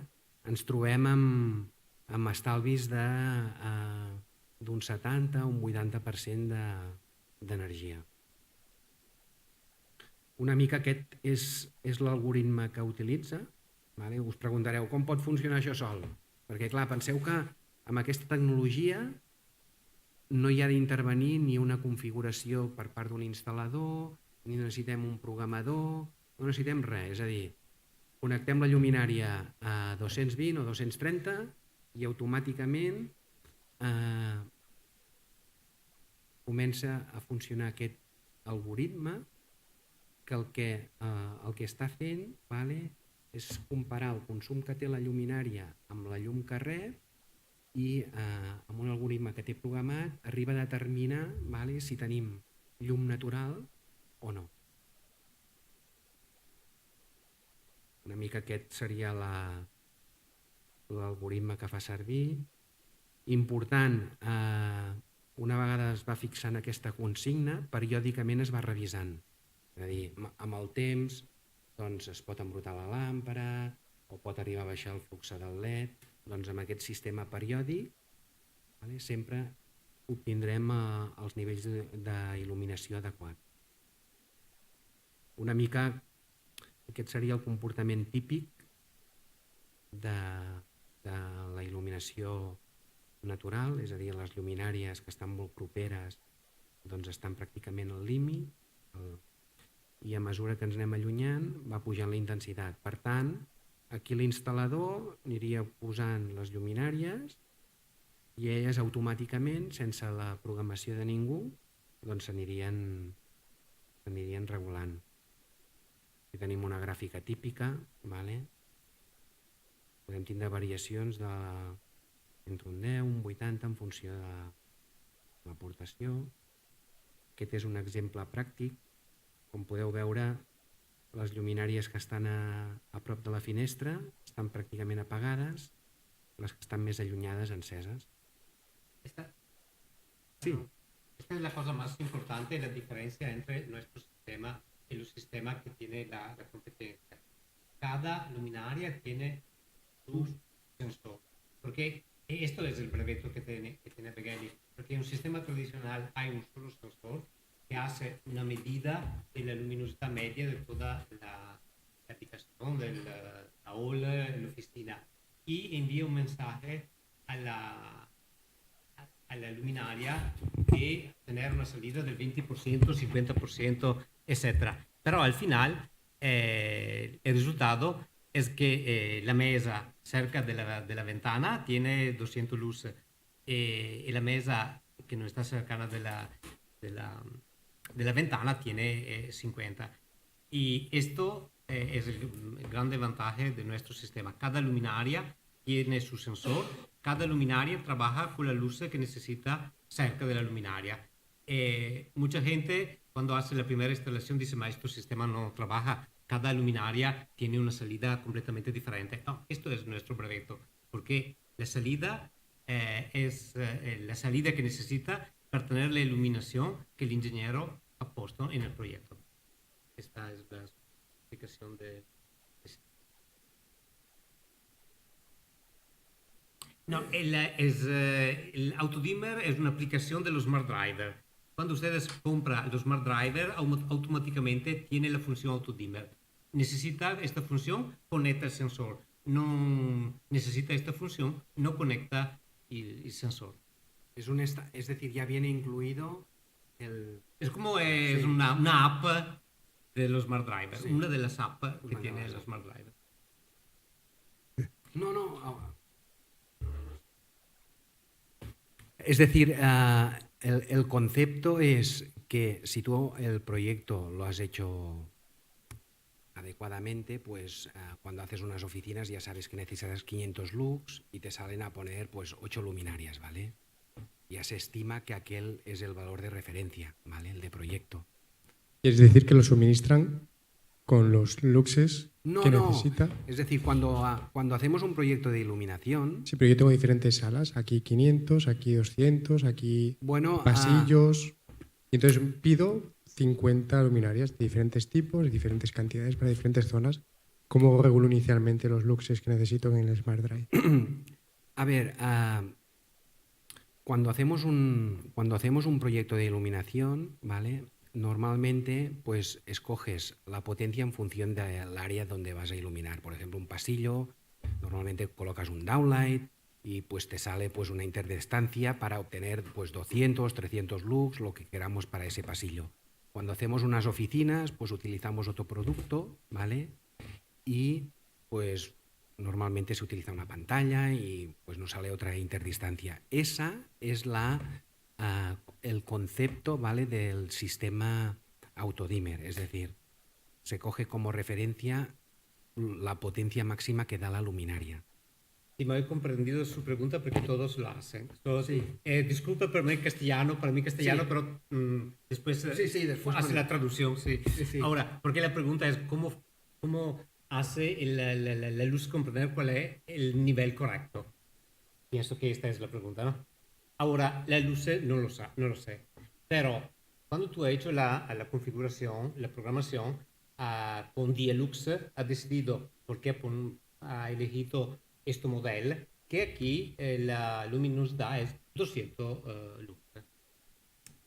[SPEAKER 1] ens trobem amb estalvis d'un 70 o un 80% d'energia. Una mica aquest és l'algoritme que utilitza. Vale? Us preguntareu com pot funcionar això sol? Perquè clar, penseu que amb aquesta tecnologia no hi ha d'intervenir ni una configuració per part d'un instal·lador, ni necessitem un programador, no necessitem res. És a dir, connectem la lluminària a 220 o 230 i automàticament comença a funcionar aquest algoritme que el que està fent, vale, és comparar el consum que té la lluminària amb la llum que rep i amb un algoritme que té programat arriba a determinar, vale, si tenim llum natural o no. Una mica aquest seria l'algoritme que fa servir. Important, una vegada es va fixant aquesta consigna, periòdicament es va revisant. És a dir, amb el temps doncs es pot embrutar la làmpara o pot arribar a baixar el flux del LED. Doncs amb aquest sistema periòdic, vale, sempre obtindrem els nivells d'il·luminació adequats. Una mica aquest seria el comportament típic de la il·luminació natural, és a dir, les lluminàries que estan molt properes doncs estan pràcticament al límit i a mesura que ens anem allunyant va pujant la intensitat. Per tant, aquí l'instal·lador aniria posant les lluminàries i elles automàticament, sense la programació de ningú, doncs s'anirien regulant. Aquí tenim una gràfica típica, vale? Podem tindre variacions entre un 10, un 80 en funció de l'aportació. Aquest és un exemple pràctic. Com podeu veure, les lluminàries que estan a prop de la finestra estan pràcticament apagades, les que estan més allunyades enceses. Sí.
[SPEAKER 2] Esta es la cosa más importante, la diferencia entre nuestro sistema y el sistema que tiene la competencia. Cada luminaria tiene su sensor, porque esto es el breveto que tiene Regeli, porque en un sistema tradicional hay un solo sensor que hace una medida de la luminosidad media de toda la habitación, de la aula, la oficina, y envía un mensaje a la luminaria de tener una salida del 20%, 50%, etc. Pero al final el resultado es que la mesa cerca de la ventana tiene 200 luces y la mesa que no está cercana de la ventana tiene 50. Y esto es el grande ventaja de nuestro sistema. Cada luminaria tiene su sensor, cada luminaria trabaja con la luz que necesita cerca de la luminaria. Mucha gente cuando hace la primera instalación dice, ma este sistema no trabaja, cada luminaria tiene una salida completamente diferente. No, esto es nuestro breveto, porque la salida es la salida que necesita para tener la iluminación que el ingeniero ha puesto en el proyecto. Esta es la explicación de... No, el Autodimmer es una aplicación de los Smart Driver. Cuando ustedes compran los Smart Driver, automáticamente tiene la función Autodimmer. Necesita esta función, conecta el sensor. No necesita esta función, no conecta el sensor.
[SPEAKER 1] Es decir, ya viene incluido el...
[SPEAKER 2] Es como es
[SPEAKER 1] Sí.
[SPEAKER 2] una app de los Smart Driver,
[SPEAKER 1] Sí.
[SPEAKER 2] una de las apps que
[SPEAKER 1] Una de
[SPEAKER 2] tiene
[SPEAKER 1] las
[SPEAKER 2] los
[SPEAKER 1] apps.
[SPEAKER 2] Smart Driver.
[SPEAKER 1] No. Es decir, el concepto es que si tú el proyecto lo has hecho adecuadamente, pues cuando haces unas oficinas ya sabes que necesitas 500 lux y te salen a poner pues 8 luminarias, ¿vale? Ya se estima que aquel es el valor de referencia, ¿vale? El de proyecto.
[SPEAKER 3] Es decir, que lo suministran con los luxes que
[SPEAKER 1] No.
[SPEAKER 3] necesita.
[SPEAKER 1] Es decir, cuando hacemos un proyecto de iluminación,
[SPEAKER 3] Sí, pero yo tengo diferentes salas. Aquí 500, aquí 200, aquí
[SPEAKER 1] bueno,
[SPEAKER 3] pasillos. Y entonces pido 50 luminarias de diferentes tipos, de diferentes cantidades para diferentes zonas. ¿Cómo regulo inicialmente los luxes que necesito en el Smart Drive?
[SPEAKER 1] a ver, cuando hacemos un proyecto de iluminación, ¿vale? Normalmente, pues escoges la potencia en función del área donde vas a iluminar. Por ejemplo, un pasillo, normalmente colocas un downlight y pues te sale pues una interdistancia para obtener pues 200, 300 lux, lo que queramos para ese pasillo. Cuando hacemos unas oficinas, pues utilizamos otro producto, ¿vale? Y pues normalmente se utiliza una pantalla y pues nos sale otra interdistancia. Esa es el concepto, ¿vale?, del sistema Autodimmer, es decir, se coge como referencia la potencia máxima que da la luminaria.
[SPEAKER 2] Sí, me he comprendido su pregunta porque todos lo hacen. Todos,
[SPEAKER 1] Sí.
[SPEAKER 2] Disculpa para mí castellano,
[SPEAKER 1] Sí.
[SPEAKER 2] pero después,
[SPEAKER 1] después
[SPEAKER 2] hace
[SPEAKER 1] con-
[SPEAKER 2] la traducción, sí.
[SPEAKER 1] Sí.
[SPEAKER 2] Ahora, porque la pregunta es cómo hace la luz comprender cuál es el nivel correcto. Pienso que esta es la pregunta, ¿no? Ahora, la luz no lo sé. Pero cuando tú has hecho la configuración, la programación, con Dialux, ha decidido, porque ha elegido este modelo, que aquí la luminosidad es 200 lux.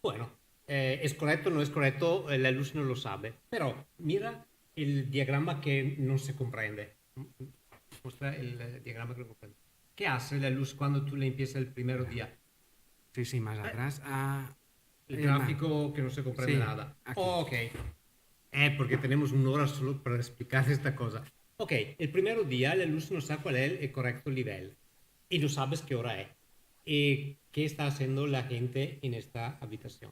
[SPEAKER 2] Bueno, ¿es correcto o no es correcto? La luz no lo sabe. Pero mira el diagrama que no se comprende. Muestra el diagrama que no comprende. ¿Qué hace la luz cuando tú le empiezas el primer día?
[SPEAKER 1] Sí, más atrás.
[SPEAKER 2] El gráfico que no se comprende
[SPEAKER 1] Sí,
[SPEAKER 2] nada.
[SPEAKER 1] aquí.
[SPEAKER 2] Ok. Porque tenemos una hora solo para explicar esta cosa. Ok, el primer día la luz no sabe cuál es el correcto nivel. Y no sabes qué hora es. Y qué está haciendo la gente en esta habitación.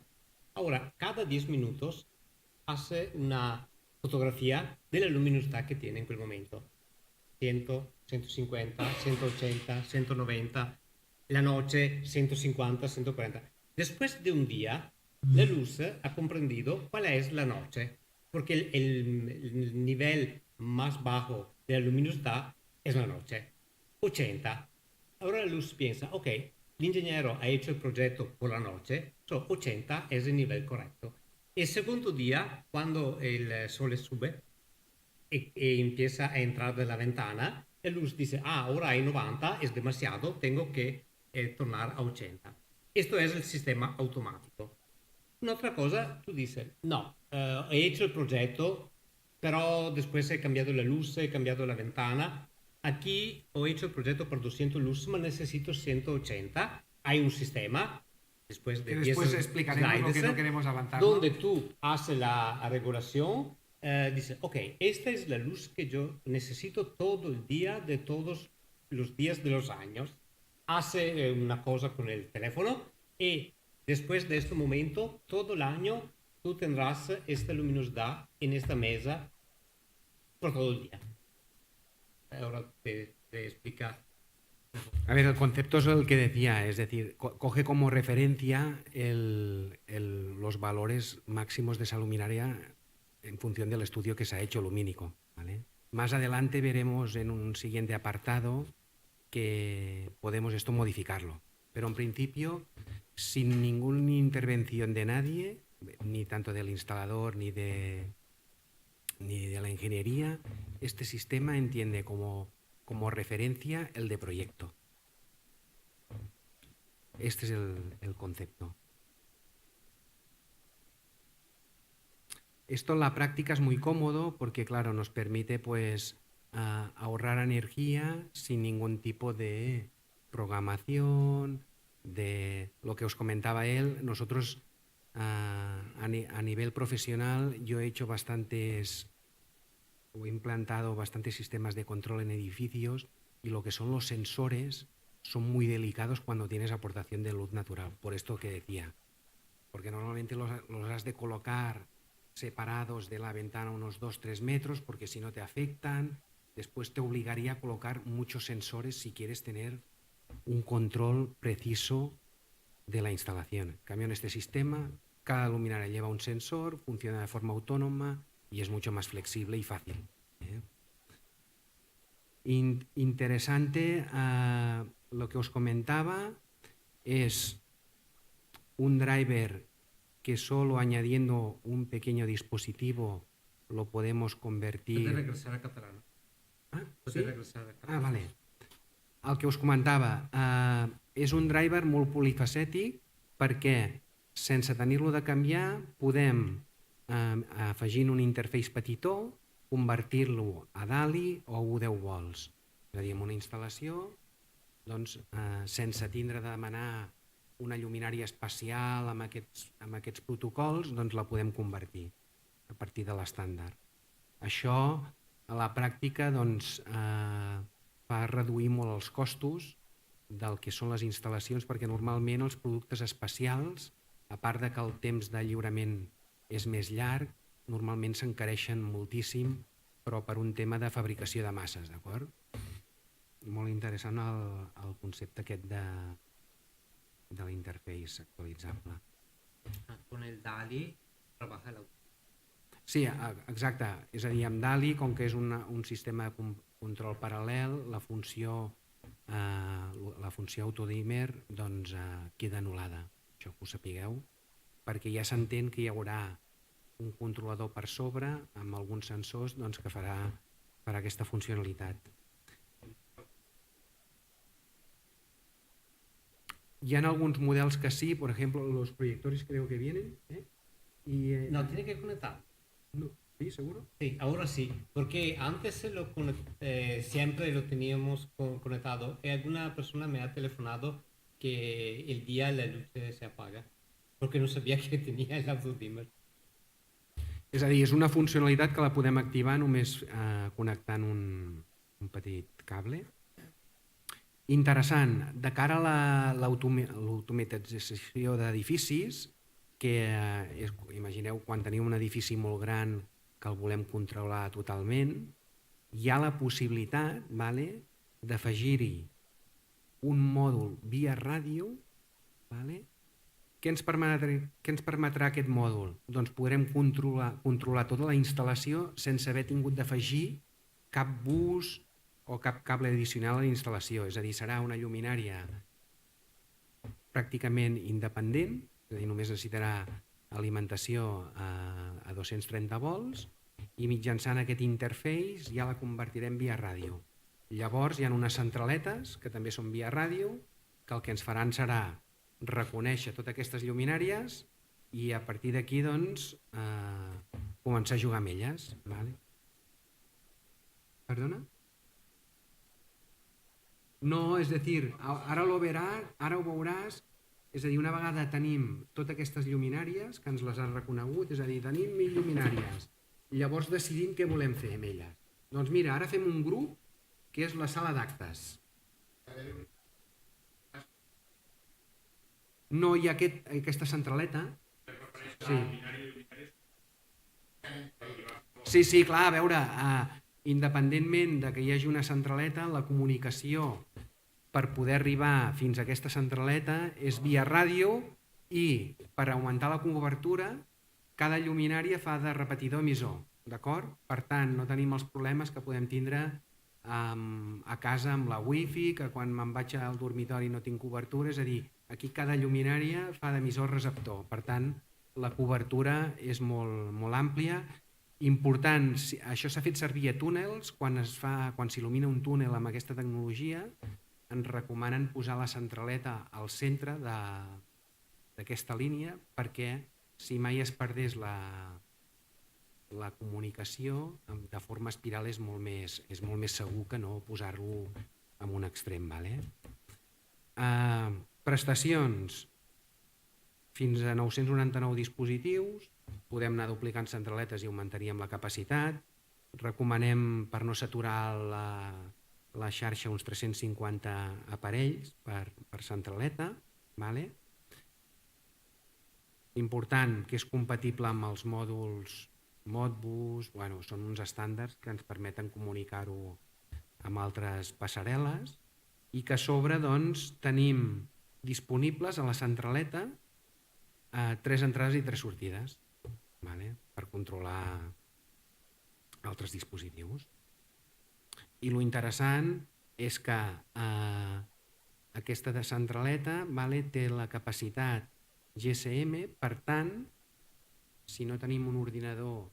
[SPEAKER 2] Ahora, cada 10 minutos hace una fotografía de la luminosidad que tiene en quel momento. 100, 150, 180, 190, la noche 150, 140. Después de un día, la luz ha comprendido cuál es la noche, porque el nivel más bajo de la luminosidad es la noche, 80. Ahora la luz piensa, ok, el ingeniero ha hecho el proyecto por la noche, 80 es el nivel correcto. El segundo día, cuando el sol sube, y empieza a entrar de la ventana, la luz dice, ahora hay 90, es demasiado, tengo que tornar a 80. Esto es el sistema automático. Un'altra cosa, tu dices, no, he hecho el proyecto, pero después he cambiado la luz, he cambiado la ventana. Aquí he hecho el proyecto por 200 luz, pero necesito 180. Hay un sistema, después de
[SPEAKER 1] Que
[SPEAKER 2] 10
[SPEAKER 1] después explicaremos lo que no queremos avanzar, ¿no?
[SPEAKER 2] donde tú haces la regulación, dice, ok, esta es la luz que yo necesito todo el día de todos los días de los años. Hace una cosa con el teléfono y después de este momento, todo el año, tú tendrás esta luminosidad en esta mesa por todo el día. Ahora te explica.
[SPEAKER 1] A ver, el concepto es el que decía, es decir, coge como referencia los valores máximos de esa luminaria en función del estudio que se ha hecho lumínico, ¿vale? Más adelante veremos en un siguiente apartado que podemos esto modificarlo, pero en principio, sin ninguna intervención de nadie, ni tanto del instalador ni de la ingeniería, este sistema entiende como referencia el de proyecto. Este es el concepto. Esto en la práctica es muy cómodo porque, claro, nos permite pues ahorrar energía sin ningún tipo de programación, de lo que os comentaba él. Nosotros a nivel profesional yo he hecho he implantado bastantes sistemas de control en edificios y lo que son los sensores son muy delicados cuando tienes aportación de luz natural, por esto que decía, porque normalmente los has de colocar separados de la ventana unos 2-3 metros, porque si no te afectan. Después te obligaría a colocar muchos sensores si quieres tener un control preciso de la instalación. En cambio, en este sistema, cada luminaria lleva un sensor, funciona de forma autónoma y es mucho más flexible y fácil. Interesante, lo que os comentaba es un driver que solo añadiendo un pequeño dispositivo lo podemos convertir...
[SPEAKER 2] Puede regresar a catalán.
[SPEAKER 1] Sí?
[SPEAKER 2] Regresar a catalán.
[SPEAKER 1] Vale. El que us comentava, és un driver molt polifacètic perquè sense tenir-lo de canviar podem, afegint un interface petitó, convertir-lo a DALI o a 10 volts. És a dir, amb una instal·lació, doncs, sense tindre de demanar una lluminària especial amb aquests protocols, doncs la podem convertir a partir de l'estàndard. Això, a la pràctica, doncs, fa reduir molt els costos del que són les instal·lacions, perquè normalment els productes especials, a part de que el temps de lliurament és més llarg, normalment s'encareixen moltíssim, però per un tema de fabricació de masses, d'acord? Molt interessant el concepte aquest de l'interface actualitzable.
[SPEAKER 2] Con el DALI trabaja el auto.
[SPEAKER 1] Sí, exacte. És a dir, amb DALI, com que és un sistema de control paral·lel, la funció autodimmer doncs, queda anul·lada. Això que ho sapigueu, perquè ja s'entén que hi haurà un controlador per sobre amb alguns sensors doncs, que farà aquesta funcionalitat. Hi ha alguns models que sí, por ejemplo, los proyectores creo que vienen.
[SPEAKER 2] No, tiene que conectar.
[SPEAKER 1] No, ¿sí, seguro?
[SPEAKER 2] Sí, ahora sí, porque antes siempre lo teníamos conectado y alguna persona me ha telefonado que el día la luz se apaga porque no sabía que tenía el autodimmer.
[SPEAKER 1] És a dir, és una funcionalitat que la podem activar només connectant un petit cable. Interessant, de cara a l'automatització d'edificis, que imagineu quan tenim un edifici molt gran que el volem controlar totalment, hi ha la possibilitat d'afegir-hi un mòdul via ràdio. Què ens permetrà aquest mòdul? Doncs podrem controlar tota la instal·lació sense haver tingut d'afegir cap bus o cap cable addicional a la instal·lació. És a dir, serà una lluminària pràcticament independent, és a dir, només necessitarà alimentació a 230 volts i mitjançant aquest interface ja la convertirem via ràdio. Llavors hi ha unes centraletes que també són via ràdio que el que ens faran serà reconèixer totes aquestes lluminàries i a partir d'aquí doncs, començar a jugar amb elles. Perdona? No, és a dir, ara ho veuràs, és a dir, una vegada tenim totes aquestes lluminàries que ens les han reconegut, és a dir, tenim 1000 lluminàries, llavors decidim què volem fer amb elles. Doncs mira, ara fem un grup que és la sala d'actes. No hi ha aquesta centraleta. Sí, clar, a veure, independentment de que hi hagi una centraleta, la comunicació per poder arribar fins a aquesta centraleta és via ràdio i per augmentar la cobertura cada lluminària fa de repetidor emissor, d'acord? Per tant, no tenim els problemes que podem tindre a casa amb la wifi, que quan me'n vaig al dormitori no tinc cobertura, és a dir, aquí cada lluminària fa d'emissor receptor, per tant, la cobertura és molt àmplia. Important, això s'ha fet servir a túnels, quan s'il·lumina un túnel amb aquesta tecnologia, ens recomanen posar la centraleta al centre d'aquesta línia perquè si mai es perdés la comunicació de forma espiral és molt més segur que no posar-lo en un extrem. Prestacions, fins a 999 dispositius, podem anar duplicant centraletes i augmentaríem la capacitat. Recomanem, per no saturar la xarxa, uns 350 aparells per centraleta. Important, que és compatible amb els mòduls Modbus, són uns estàndards que ens permeten comunicar-ho amb altres passarel·les i que a sobre tenim disponibles a la centraleta 3 entrades i 3 sortides per controlar altres dispositius. I lo interessant és que aquesta centraleta té la capacitat GSM, per tant, si no tenim un ordinador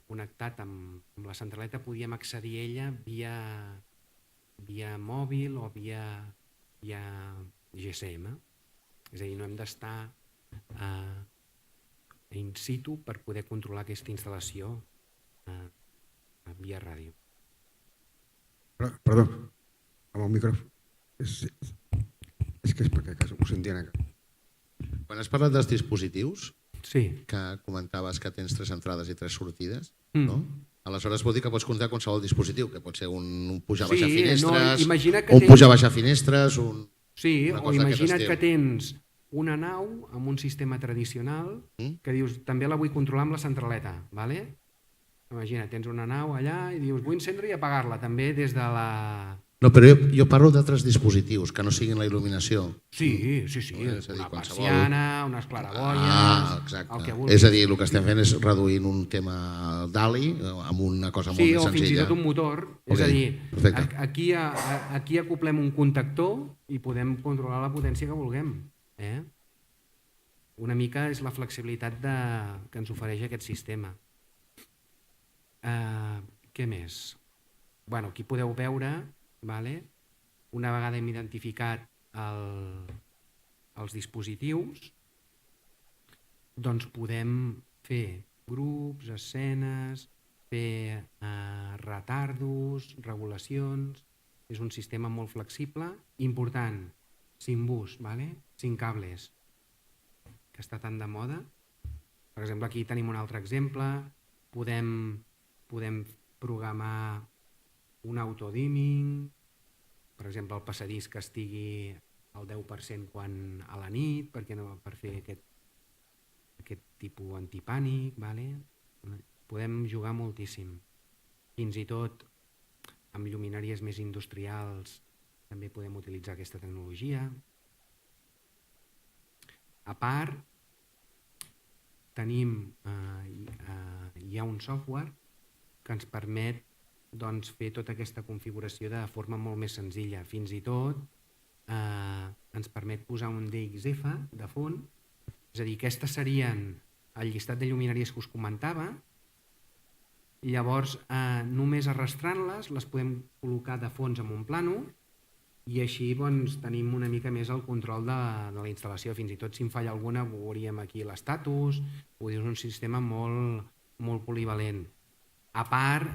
[SPEAKER 1] connectat amb la centraleta podíem accedir a ella via mòbil o via GSM. És a dir, no hem d'estar in situ per poder controlar aquesta instal·lació via ràdio.
[SPEAKER 4] Perdó, amb el micròfon. És que és perquè ho sentien acá.
[SPEAKER 5] Quan has parlat dels dispositius,
[SPEAKER 1] sí,
[SPEAKER 5] que comentaves que tens 3 entrades i 3 sortides, no? Aleshores vol dir que pots comptar qualsevol dispositiu, que pot ser un pujar-baixar finestres, un pujar-baixar finestres,
[SPEAKER 1] sí, o imagina't que tens una nau amb un sistema tradicional que dius, també la vull controlar amb la centraleta, ¿vale? Imagina't, tens una nau allà i dius, vull encendre i apagar-la, també des de la...
[SPEAKER 5] No, però jo parlo d'altres dispositius que no siguin la il·luminació.
[SPEAKER 1] Sí, una persiana, unes claraboies,
[SPEAKER 5] exacte.
[SPEAKER 1] El que vulguis.
[SPEAKER 5] És a dir, el que estem fent és reduint un tema DALI amb una cosa molt més senzilla.
[SPEAKER 1] Sí, o fins i tot un motor. És a dir, aquí acoplem un contactor i podem controlar la potència que vulguem. Una mica és la flexibilitat que ens ofereix aquest sistema. Què més? Aquí podeu veure, una vegada hem identificat els dispositius, doncs podem fer grups, escenes, fer retardos, regulacions. És un sistema molt flexible, important, SYNBUS, 5 cables, que està tan de moda. Per exemple, aquí tenim un altre exemple, podem programar un autodimming, per exemple el passadís que estigui al 10% a la nit, per fer aquest tipus antipànic. Podem jugar moltíssim. Fins i tot amb lluminàries més industrials també podem utilitzar aquesta tecnologia. A part, hi ha un software que ens permet fer tota aquesta configuració de forma molt més senzilla. Fins i tot ens permet posar un DXF de fons, és a dir, aquestes serien el llistat de lluminàries que us comentava, i llavors només arrastrant-les les podem col·locar de fons en un plànol i així tenim una mica més el control de la instal·lació. Fins i tot si en falla alguna veuríem aquí l'estatus, és un sistema molt polivalent. A part,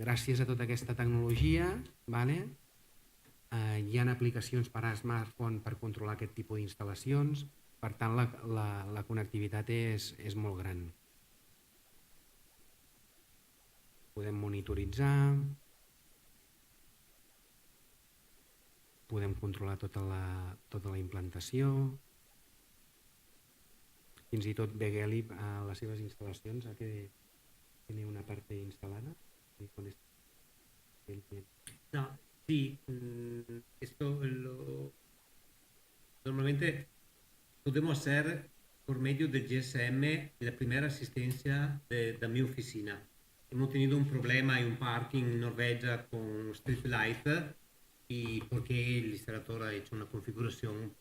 [SPEAKER 1] gràcies a tota aquesta tecnologia, hi ha aplicacions per a smartphone per controlar aquest tipus d'instal·lacions, per tant la connectivitat és molt gran. Podem monitoritzar, podem controlar tota la implantació, fins i tot Begeli a les seves instal·lacions tiene una parte instalada.
[SPEAKER 6] No,
[SPEAKER 2] Sí, normalmente podemos hacer por medio de GSM la primera asistencia de mi oficina. Hemos tenido un problema en un parking en Norvegia con Street Light y porque el instalador ha hecho una configuración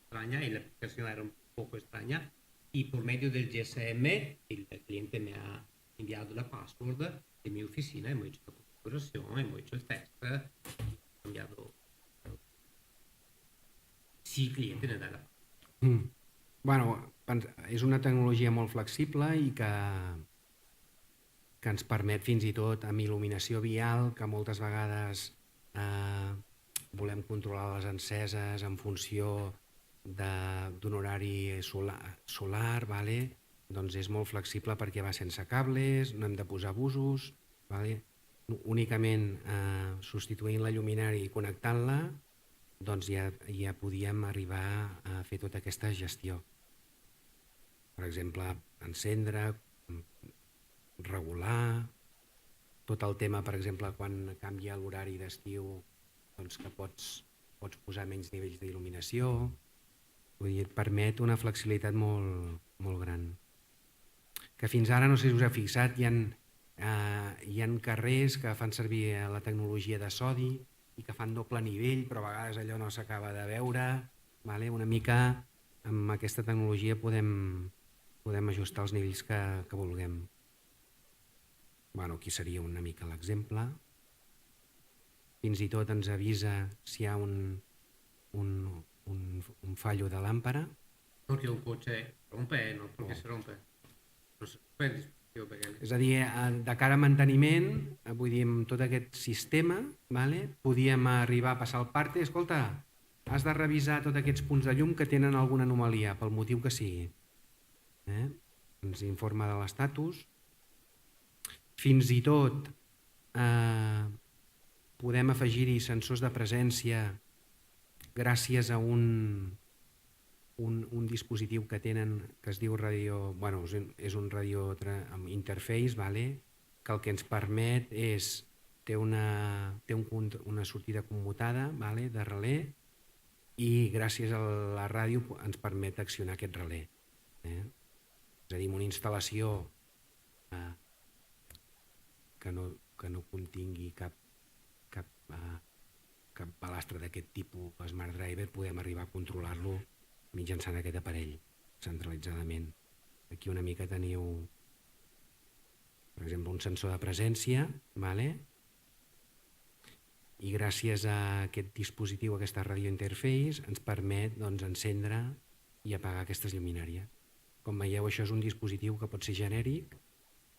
[SPEAKER 2] extraña y la aplicación era un poco extraña y por medio del GSM el cliente me ha enviado la password de mi oficina, hemos hecho la configuración, hemos hecho el test, cambiado. Sí, el cliente ne da la password.
[SPEAKER 1] Bueno, és una tecnologia molt flexible i que ens permet fins i tot amb il·luminació vial, que moltes vegades volem controlar les enceses en funció d'un horari solar, doncs és molt flexible perquè va sense cables, no hem de posar busos, únicament substituint la lluminària i connectant-la doncs ja podíem arribar a fer tota aquesta gestió. Per exemple, encendre, regular, tot el tema, per exemple, quan canvia l'horari d'estiu, doncs que pots posar menys nivells d'il·luminació. Vull dir, et permet una flexibilitat molt gran. Que fins ara, no sé si us heu fixat, hi ha carrers que fan servir la tecnologia de sodi i que fan doble nivell, però a vegades allò no s'acaba de veure. Una mica amb aquesta tecnologia podem ajustar els nivells que vulguem. Aquí seria una mica l'exemple. Fins i tot ens avisa si hi ha un fallo de lámpara.
[SPEAKER 2] Porque un coche rompe, no porque se rompe. No se rompe el dispositivo pequeño.
[SPEAKER 1] És a dir, de cara a manteniment, vull dir, amb tot aquest sistema, podíem arribar a passar el parte, escolta, has de revisar tots aquests punts de llum que tenen alguna anomalia, pel motiu que sigui. Ens informa de l'estatus. Fins i tot podem afegir-hi sensors de presència gràcies a un dispositiu que tenen que es diu és un radio interface, que el que ens permet és té una sortida commutada de relé i gràcies a la ràdio ens permet accionar aquest relé. És a dir, una instal·lació que no contingui cap balastre d'aquest tipus Smart Driver, podem arribar a controlar-lo mitjançant aquest aparell, centralitzadament. Aquí una mica teniu, per exemple, un sensor de presència, i gràcies a aquest dispositiu, aquesta radio interface, ens permet encendre i apagar aquestes lluminàries. Com veieu, això és un dispositiu que pot ser genèric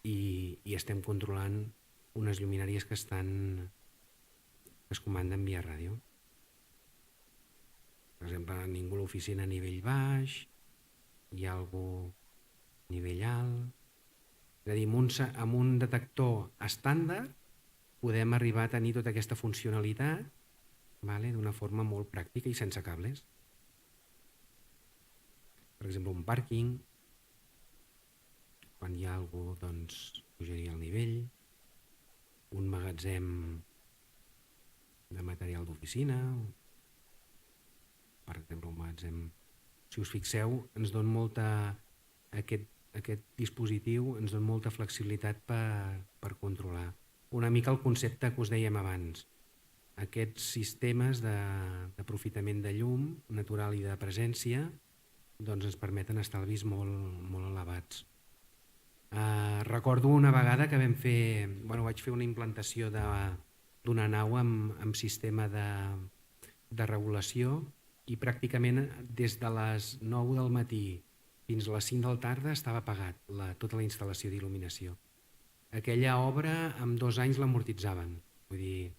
[SPEAKER 1] i estem controlant unes lluminàries que es comanden via ràdio. Per exemple, ningú a l'oficina a nivell baix, hi ha algú a nivell alt. És a dir, amb un detector estàndard podem arribar a tenir tota aquesta funcionalitat d'una forma molt pràctica i sense cables. Per exemple, un pàrquing, quan hi ha algú, doncs pujaria el nivell. Un magatzem de material d'oficina, per exemple, un magatzem. Si us fixeu, ens dona aquest dispositiu ens dona molta flexibilitat per controlar. Una mica el concepte que us dèiem abans. Aquests sistemes d'aprofitament de llum natural i de presència ens permeten estalvis molt elevats. Recordo una vegada que vaig fer una implantació d'una nau amb sistema de regulació i pràcticament des de les 9 del matí fins a les 5 de la tarda estava apagat tota la instal·lació d'il·luminació. Aquella obra en 2 anys l'amortitzaven. Vull dir,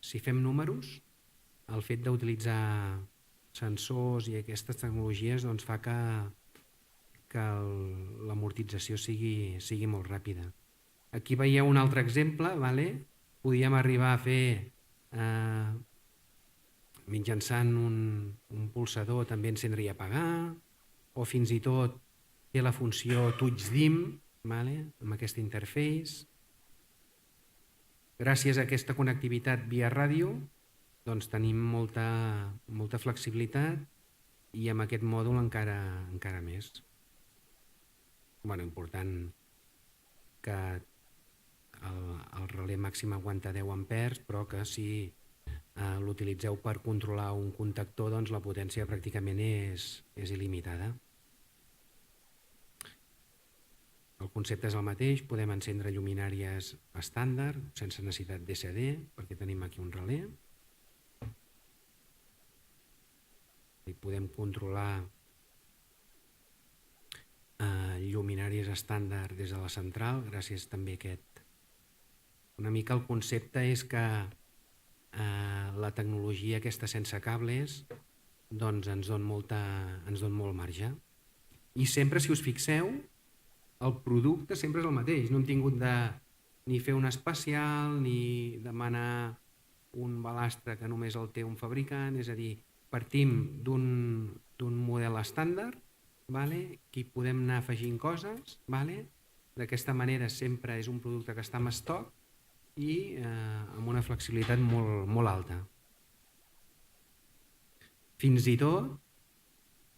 [SPEAKER 1] si fem números, el fet d'utilitzar sensors i aquestes tecnologies fa que l'amortització sigui molt ràpida. Aquí veieu un altre exemple. Podíem arribar a fer mitjançant un pulsador també encendre i apagar, o fins i tot té la funció touch dim amb aquesta interface. gràcies a aquesta connectivitat via ràdio doncs tenim molta flexibilitat i amb aquest mòdul encara més. Important que el relé màxim aguanta 10 amperes, però que si l'utilitzeu per controlar un contactor, doncs la potència pràcticament és il·limitada. El concepte és el mateix, podem encendre lluminàries estàndard sense necessitat d'SD, perquè tenim aquí un relé. I podem controlar lluminàries estàndard des de la central, gràcies també a aquest. Una mica el concepte és que la tecnologia aquesta sense cables doncs ens dona molt marge. I sempre, si us fixeu, el producte sempre és el mateix. No hem tingut de ni fer un especial ni demanar un balastre que només el té un fabricant, és a dir, partim d'un model estàndard, que podem anar afegint coses, d'aquesta manera sempre és un producte que està en estoc i amb una flexibilitat molt alta. Fins i tot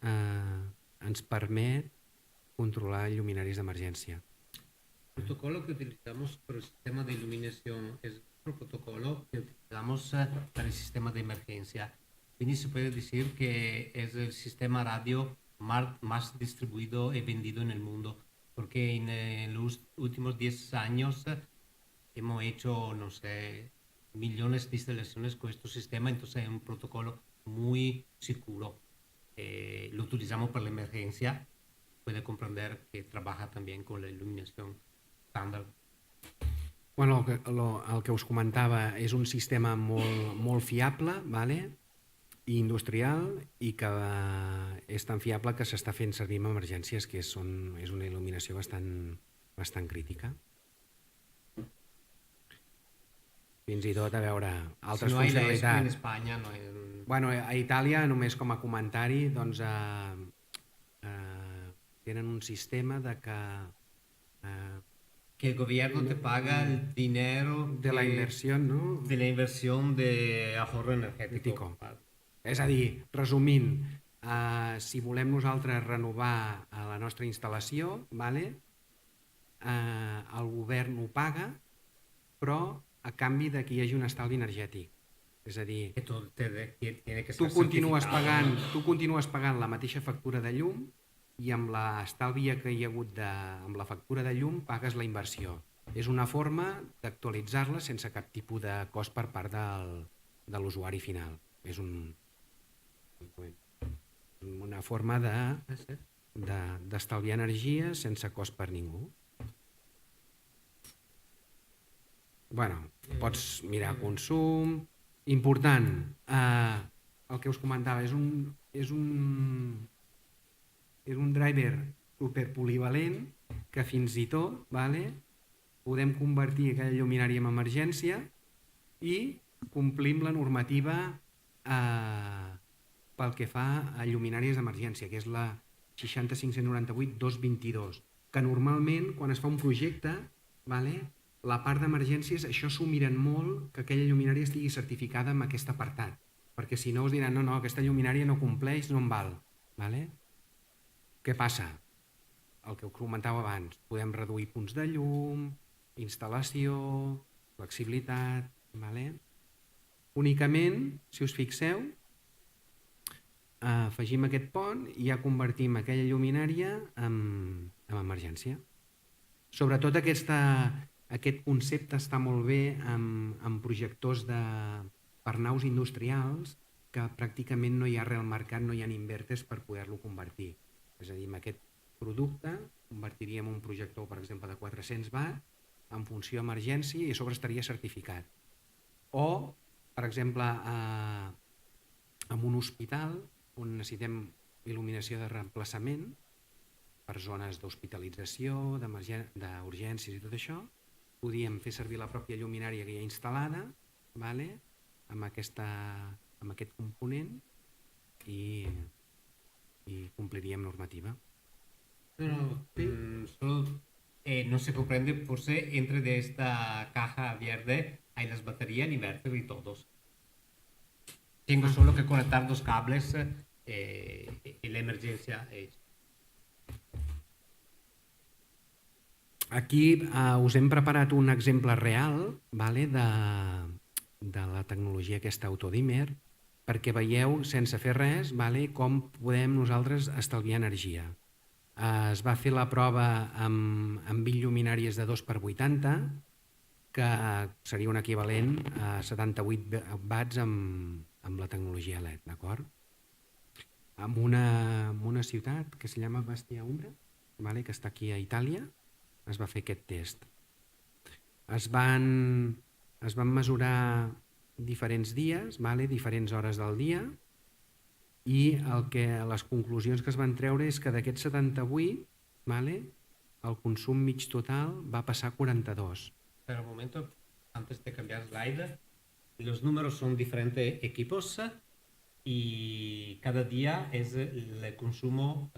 [SPEAKER 1] ens permet controlar lluminaris d'emergència.
[SPEAKER 2] El protocolo que utilizamos para el sistema de iluminación es el protocolo que utilizamos para el sistema de emergencia. Quindi se puede decir que es el sistema radio más distribuido y vendido en el mundo, porque en los últimos 10 años hemos hecho, no sé, millones de instalaciones con este sistema, entonces es un protocolo muy seguro. Lo utilizamos para la emergencia, puede comprender que trabaja también con la iluminación estándar.
[SPEAKER 1] Bueno, el que us comentava és un sistema molt fiable, i industrial, i que és tan fiable que s'està fent servir en emergències, que és una il·luminació bastant crítica. Fins i tot, a veure, altres funcionalitats.
[SPEAKER 2] Si no hay en Espanya, no hay...
[SPEAKER 1] Bueno, a Itàlia, només com a comentari, doncs tenen un sistema de
[SPEAKER 2] que el gobierno te paga el dinero
[SPEAKER 1] de la inversión, ¿no?
[SPEAKER 2] De la inversión de ahorro energético.
[SPEAKER 1] És a dir, resumint, si volem nosaltres renovar la nostra instal·lació, el govern ho paga, però a canvi que hi hagi un estalvi energètic. És a dir, tu continues pagant la mateixa factura de llum i amb l'estalvi que hi ha hagut amb la factura de llum pagues la inversió. És una forma d'actualitzar-la sense cap tipus de cost per part de l'usuari final. És una forma d'estalviar energia sense cost per ningú. Pots mirar consum. Important, el que us comentava, és un driver superpolivalent que fins i tot podem convertir aquella lluminària en emergència i complim la normativa pel que fa a lluminàries d'emergència, que és la 6598-222, que normalment quan es fa un projecte, la part d'emergències, això s'ho miren molt, que aquella lluminària estigui certificada amb aquest apartat, perquè si no us diran no, aquesta lluminària no compleix, no en val. Què passa? El que us comentava abans, podem reduir punts de llum, instal·lació, flexibilitat. Únicament, si us fixeu, afegim aquest pont i ja convertim aquella lluminària en emergència. Sobretot aquest concepte està molt bé amb projectors per naus industrials que pràcticament no hi ha real mercat, no hi ha inverters per poder-lo convertir. És a dir, amb aquest producte convertiríem un projector, per exemple, de 400 watt en funció emergència i a sobre estaria certificat. O, per exemple, en un hospital on necessitem il·luminació de reemplaçament per zones d'hospitalització, d'urgències i tot això, podíem fer servir la pròpia lluminària que hi ha instal·lada amb aquest component i compliríem normativa.
[SPEAKER 2] Solo no se comprende por qué entre de esta caja verde hay las baterías, el inverter y todos. Tengo solo que conectar dos cables y la emergencia es.
[SPEAKER 1] Aquí us hem preparat un exemple real, vale, de la tecnologia aquesta autodimmer, perquè veieu, sense fer res, vale, com podem nosaltres estalviar energia. Es va fer la prova amb 20 lluminàries de 2x80, que seria un equivalent a 78 watts amb la tecnologia LED, d'acord? En una ciutat que se llama Bastia Umbra, vale, que està aquí a Itàlia, es va fer aquest test. Es van mesurar diferents dies, vale, diferents hores del dia, i les conclusions que es van treure és que d'aquests 78, vale, el consum mig total va passar a 42.
[SPEAKER 2] Pero un momento, antes de cambiar slide, los números son diferentes equipos y cada día es el consumo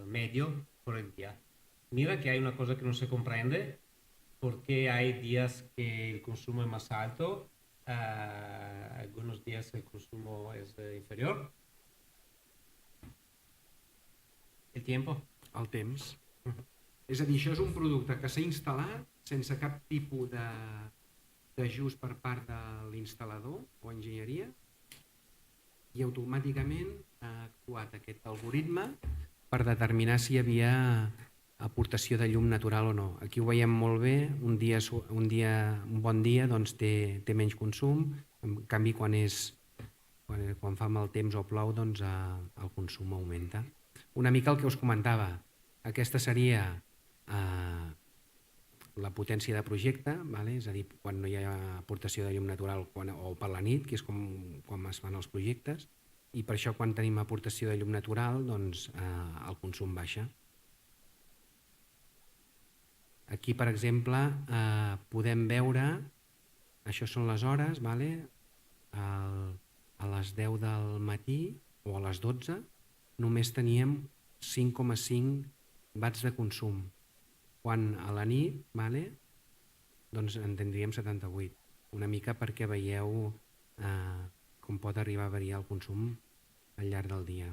[SPEAKER 2] medio por el día. Mira que hay una cosa que no se comprende, porque hay días que el consumo es más alto, algunos días el consumo es inferior. El tiempo.
[SPEAKER 1] El temps. És a dir, això és un producte que s'ha instal·lat sense cap tipus d'ajust per part de l'instal·lador o enginyeria i automàticament ha actuat aquest algoritme per determinar si hi havia aportació de llum natural o no. Aquí ho veiem molt bé, un bon dia doncs, té menys consum, en canvi quan fa mal temps o plou doncs, el consum augmenta. Una mica el que us comentava, aquesta seria la potència de projecte, vale? És a dir, quan no hi ha aportació de llum natural o per la nit, que és com es fan els projectes, i per això quan tenim aportació de llum natural doncs, el consum baixa. Aquí, per exemple, podem veure, això són les hores, vale? A les 10 del matí o a les 12 només teníem 5,5 watts de consum, quan a la nit, vale? Doncs en tindríem 78, una mica perquè veieu com pot arribar a variar el consum al llarg del dia.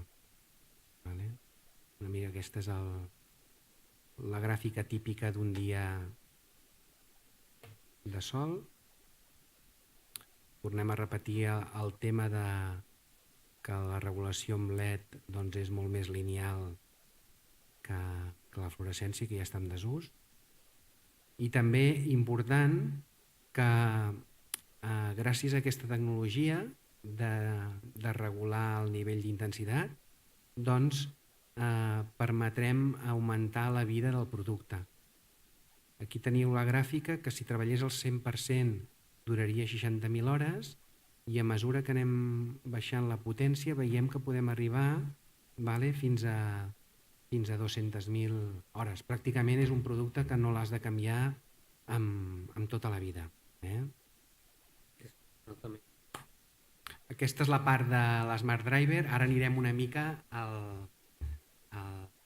[SPEAKER 1] Vale? Una mica aquesta és la gràfica típica d'un dia de sol. Tornem a repetir el tema de que la regulació amb LED doncs, és molt més lineal que la fluorescència, que ja està en desús. I també important que gràcies a aquesta tecnologia de regular el nivell d'intensitat, doncs permetrem augmentar la vida del producte. Aquí teniu la gràfica que si treballés al 100% duraria 60.000 hores i a mesura que anem baixant la potència veiem que podem arribar fins a 200.000 hores. Pràcticament és un producte que no l'has de canviar amb tota la vida. Aquesta és la part de l'Smart Driver. Ara anirem una mica a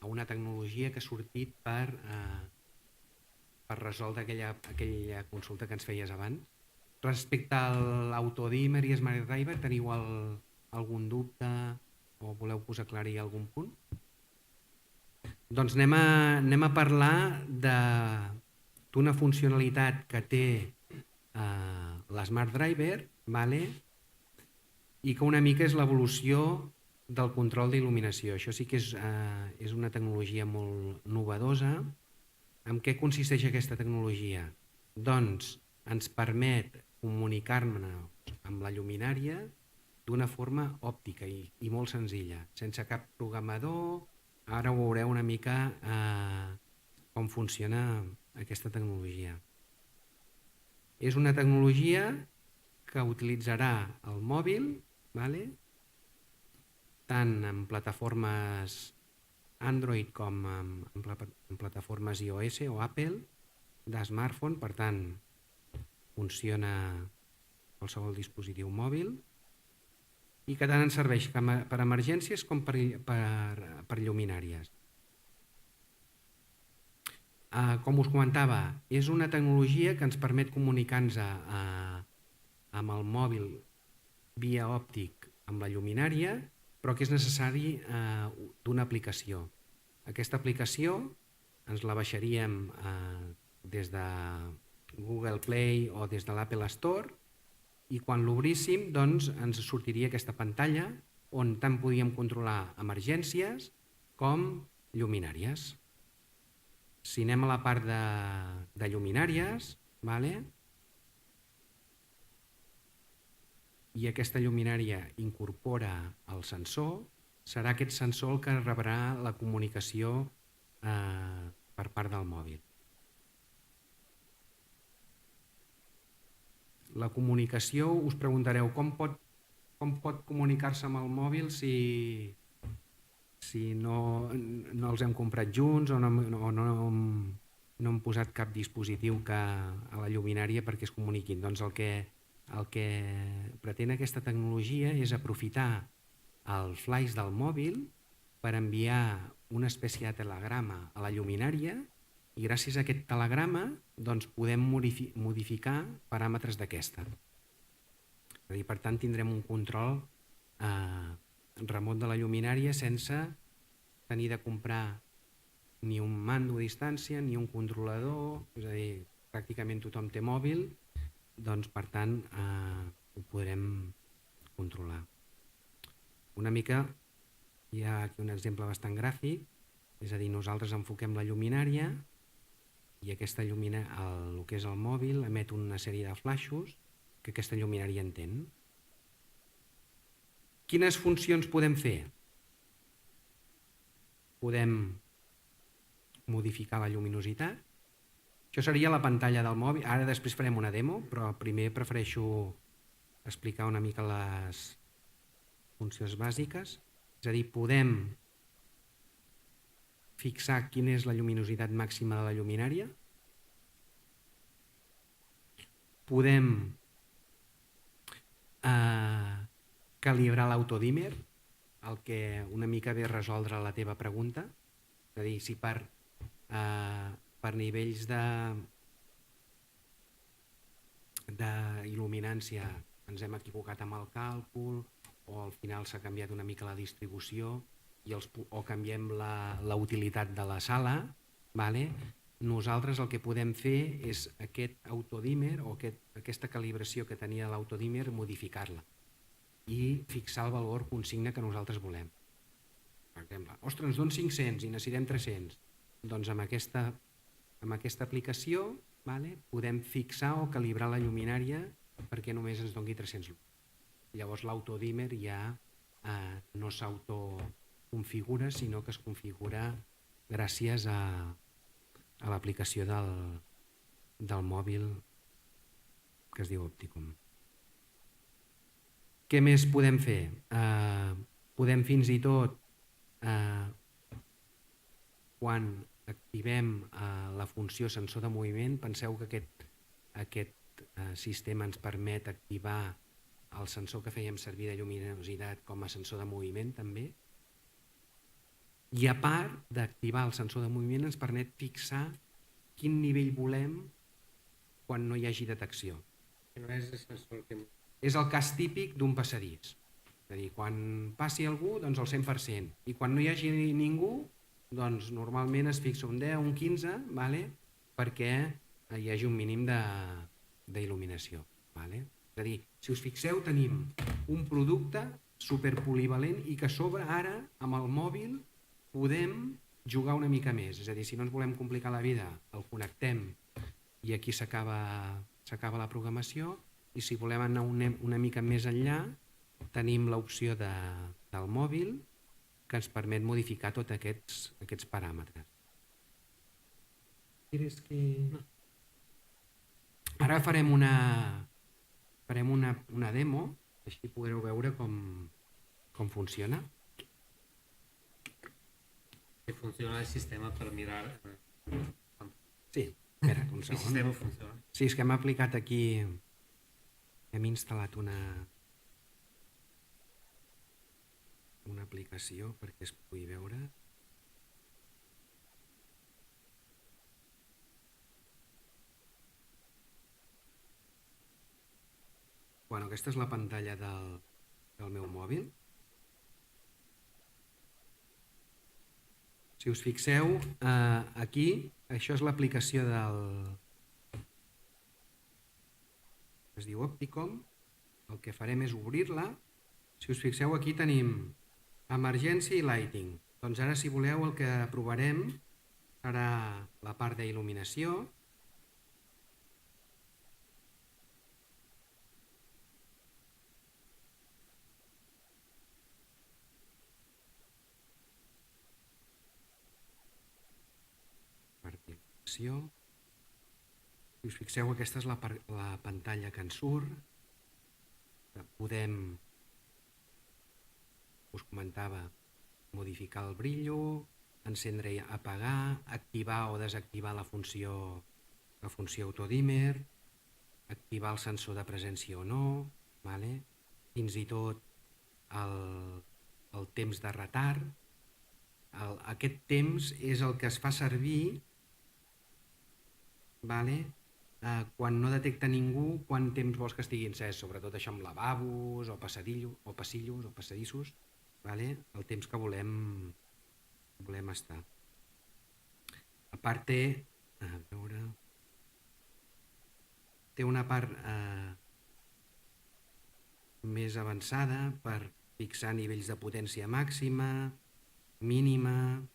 [SPEAKER 1] una tecnologia que ha sortit per resoldre aquella consulta que ens feies abans. Respecte a l'Autodimmer i Smart Driver, teniu algun dubte o voleu posar aclarir algun punt? Doncs anem a parlar d'una funcionalitat que té l'Smart Driver, i que una mica és l'evolució del control d'il·luminació. Això sí que és una tecnologia molt novedosa. En què consisteix aquesta tecnologia? Doncs ens permet comunicar-nos amb la lluminària d'una forma òptica i molt senzilla, sense cap programador. Ara ho veureu una mica com funciona aquesta tecnologia. És una tecnologia que utilitzarà el mòbil, tant en plataformes Android com en plataformes iOS o Apple de smartphone, per tant funciona qualsevol dispositiu mòbil i que tant ens serveix per emergències com per lluminàries. Com us comentava, és una tecnologia que ens permet comunicar-nos amb el mòbil via òptic amb la lluminària, però que és necessari d'una aplicació. Aquesta aplicació ens la baixaríem des de Google Play o des de l'Apple Store i quan l'obríssim doncs, ens sortiria aquesta pantalla on tant podíem controlar emergències com lluminàries. Si anem a la part de lluminàries, i aquesta lluminària incorpora el sensor, serà aquest sensor el que rebrà la comunicació per part del mòbil. La comunicació, us preguntareu com pot comunicar-se amb el mòbil si no els hem comprat junts o no hem posat cap dispositiu a la lluminària perquè es comuniquin. Doncs el que pretén aquesta tecnologia és aprofitar el flaix del mòbil per enviar una espècie de telegrama a la lluminària i gràcies a aquest telegrama doncs, podem modificar paràmetres d'aquesta. Per tant, tindrem un control remot de la lluminària sense tenir de comprar ni un mando a distància ni un controlador, és a dir, pràcticament tothom té mòbil, doncs per tant ho podrem controlar. Una mica, hi ha aquí un exemple bastant gràfic, és a dir, nosaltres enfoquem la lluminària i aquesta lluminària, el que és el mòbil, emet una sèrie de flaixos que aquesta lluminària entén. Quines funcions podem fer? Podem modificar la lluminositat. Això seria la pantalla del mòbil. Ara després farem una demo, però primer prefereixo explicar una mica les funcions bàsiques. És a dir, podem fixar quina és la lluminositat màxima de la lluminària. Podem calibrar l'autodímer, el que una mica ve a resoldre la teva pregunta. És a dir, si per nivells d'il·luminància ens hem equivocat amb el càlcul o al final s'ha canviat una mica la distribució o canviem la utilitat de la sala, nosaltres el que podem fer és aquest autodímer o aquesta calibració que tenia l'autodímer modificar-la i fixar el valor consigne que nosaltres volem. Per exemple, ostres, ens donen 500 i necessitem 300. Doncs amb aquesta aplicació podem fixar o calibrar la lluminària perquè només ens doni 300 lux. Llavors l'autodímer ja no s'autoconfigura, sinó que es configura gràcies a l'aplicació del mòbil que es diu Opticom. Què més podem fer? Podem fins i tot, quan activem la funció sensor de moviment, penseu que aquest sistema ens permet activar el sensor que fèiem servir de lluminositat com a sensor de moviment també, i a part d'activar el sensor de moviment ens permet fixar quin nivell volem quan no hi hagi detecció. És el cas típic d'un passadís. És a dir, quan passi algú, doncs el 100%, i quan no hi hagi ningú, doncs normalment es fixa un 10, un 15, perquè hi hagi un mínim d'il·luminació. És a dir, si us fixeu, tenim un producte superpolivalent i que a sobre ara, amb el mòbil, podem jugar una mica més. És a dir, si no ens volem complicar la vida, el connectem i aquí s'acaba la programació, i si volem anar una mica més enllà, tenim l'opció del mòbil que ens permet modificar tots aquests paràmetres. Ara farem una demo, així podreu veure com funciona.
[SPEAKER 2] Que funciona el sistema per mirar...
[SPEAKER 1] Sí, espera, un segon.
[SPEAKER 2] El sistema funciona.
[SPEAKER 1] Sí, és que hem aplicat aquí, hem instal·lat una aplicació perquè es pugui veure. aquesta és la pantalla del meu mòbil. Si us fixeu, aquí, això és l'aplicació es diu Opticom. El que farem és obrir-la. Si us fixeu, aquí tenim Emergency i Lighting. Doncs ara, si voleu, el que provarem serà la part d'il·luminació. Si us fixeu, aquesta és la pantalla que ens surt. Podem, us comentava, modificar el brillo, encendre i apagar, activar o desactivar la funció autodimmer, activar el sensor de presència o no, fins i tot el temps de retard. Aquest temps és el que es fa servir quan no detecta ningú quant temps vols que estigui encès, sobretot això amb lavabos o passillos o passadissos, el temps que volem estar. A part té una part més avançada per fixar nivells de potència màxima, mínima,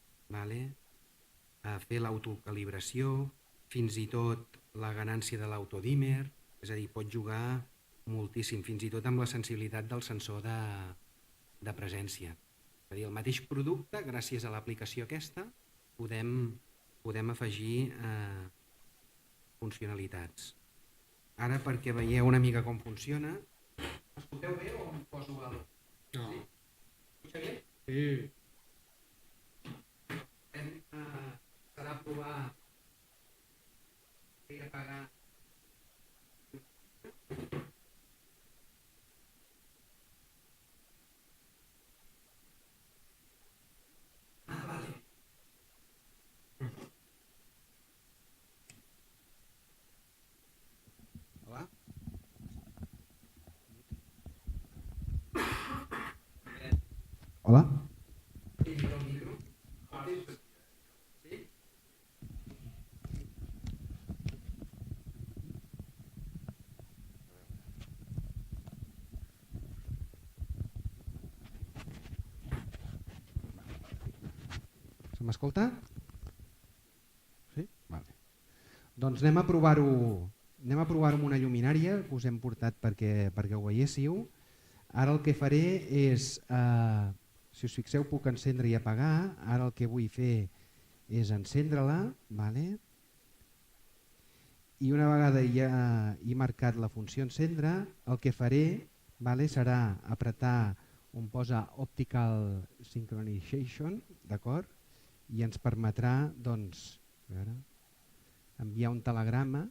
[SPEAKER 1] fer l'autocalibració, fins i tot la ganància de l'autodimmer, és a dir, pot jugar moltíssim, fins i tot amb la sensibilitat del sensor de presència. És a dir, el mateix producte, gràcies a l'aplicació aquesta, podem afegir funcionalitats. Ara, perquè veieu una mica com funciona, escolteu bé o em poso el... No. Sí? Escolta bé? Sí. Serà provar i apagar. Vale. Hola. Hola. Se m'escolta? Sí? Vale. Doncs anem a provar-ho amb una lluminària que us hem portat perquè ho veiéssiu. Ara el que faré és, si us fixeu, puc encendre i apagar. Ara el que vull fer és encendre-la. I una vegada ja he marcat la funció encendre, el que faré serà apretar on posa Optical Synchronization, d'acord? I ens permetrà enviar un telegrama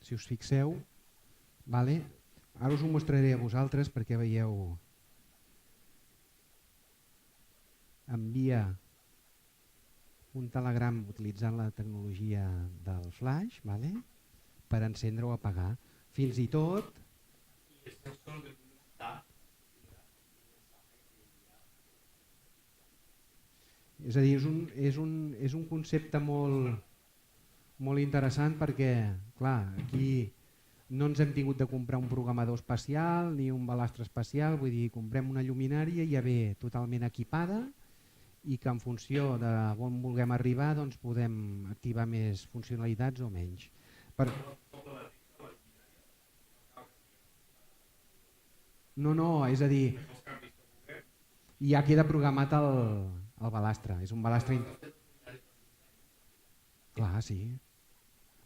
[SPEAKER 1] si us fixeu, ara us ho mostraré a vosaltres perquè veieu, envia un telegram utilitzant la tecnologia del flash per encendre o apagar. Fins i tot és a dir, és un concepte molt interessant perquè, clar, aquí no ens hem tingut de comprar un programador especial ni un balastre especial, vull dir, comprem una lluminària ja ve totalment equipada i que en funció de on vulguem arribar doncs podem activar més funcionalitats o menys. No, és a dir, ja queda programat el balastre, és un balastre... Clar, sí.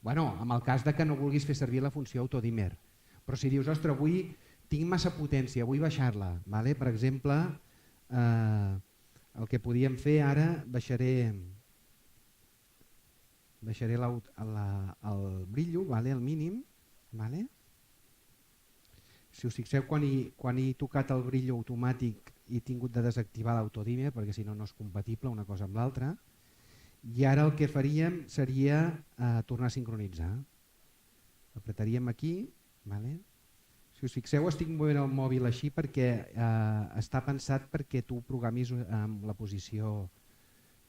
[SPEAKER 1] Bueno, en el cas de que no vulguis fer servir la funció autodimmer, però si dius, ostres, avui tinc massa potència, vull baixar-la, per exemple, el que podíem fer ara, baixaré el brillo, el mínim, si us fixeu, quan he tocat el brillo automàtic he tingut de desactivar l'autodimmer perquè si no no és compatible una cosa amb l'altra,
[SPEAKER 6] I ara el que faríem seria tornar a sincronitzar. Apretaríem aquí, vale? Si us fixeu, estic movent el mòbil així perquè està pensat perquè tu programis amb la posició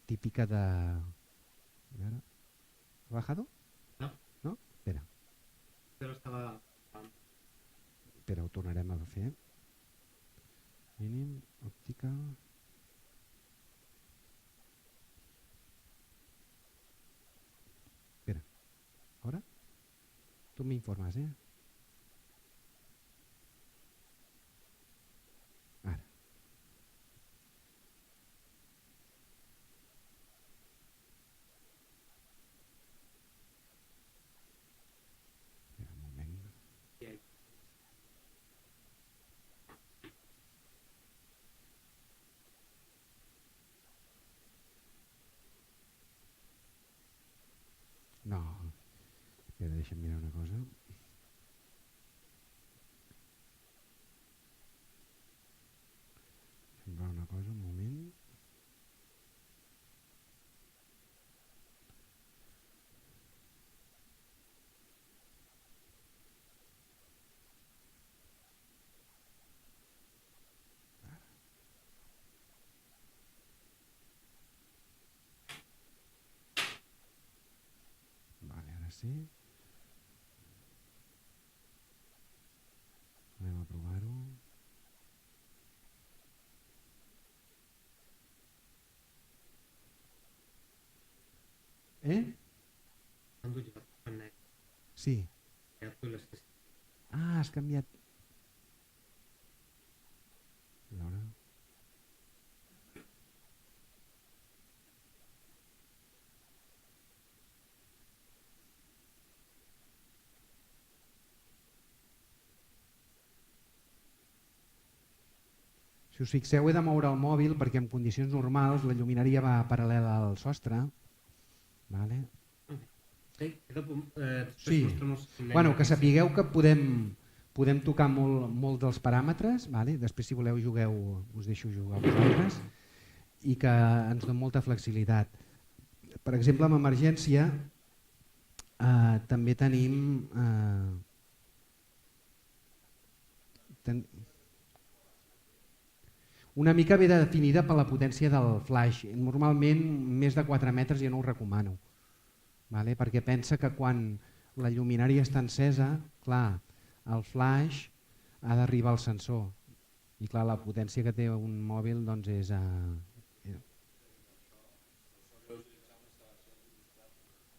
[SPEAKER 6] típica de... ¿Ha bajado?
[SPEAKER 2] No.
[SPEAKER 6] No? Espera.
[SPEAKER 2] Però estava...
[SPEAKER 6] Espera, ho tornarem a fer. Mínim, òptica... Espera. ¿Ahora? Tú me informas, ¿eh? Ara. Espera un moment. No. Espera, deixa'm mirar una cosa. Semblar una cosa, un moment. Vale, ara sí. Anem a provar-ho.
[SPEAKER 2] Quando già connetto,
[SPEAKER 6] Sí.
[SPEAKER 2] è quello stesso.
[SPEAKER 6] Ah, has canviat. Allora. Si us fixeu, he de moure el mòbil perquè en condicions normals la lluminaria va paral·lela al sostre. Vale.
[SPEAKER 2] Sí, e dopo
[SPEAKER 6] Sí. Bueno, que sapigueu que podem tocar molt dels paràmetres, vale? Després si voleu jugueu, us deixo jugar vosaltres, i que ens dona molta flexibilitat. Per exemple, amb emergència també tenim una mica ben definida per la potència del flash. Normalment més de 4 metres jo no ho recomano. Vale? Perquè pensa que quan la lluminària està encesa, clar, el flash ha d'arribar al sensor i clar, la potència que té un mòbil doncs és...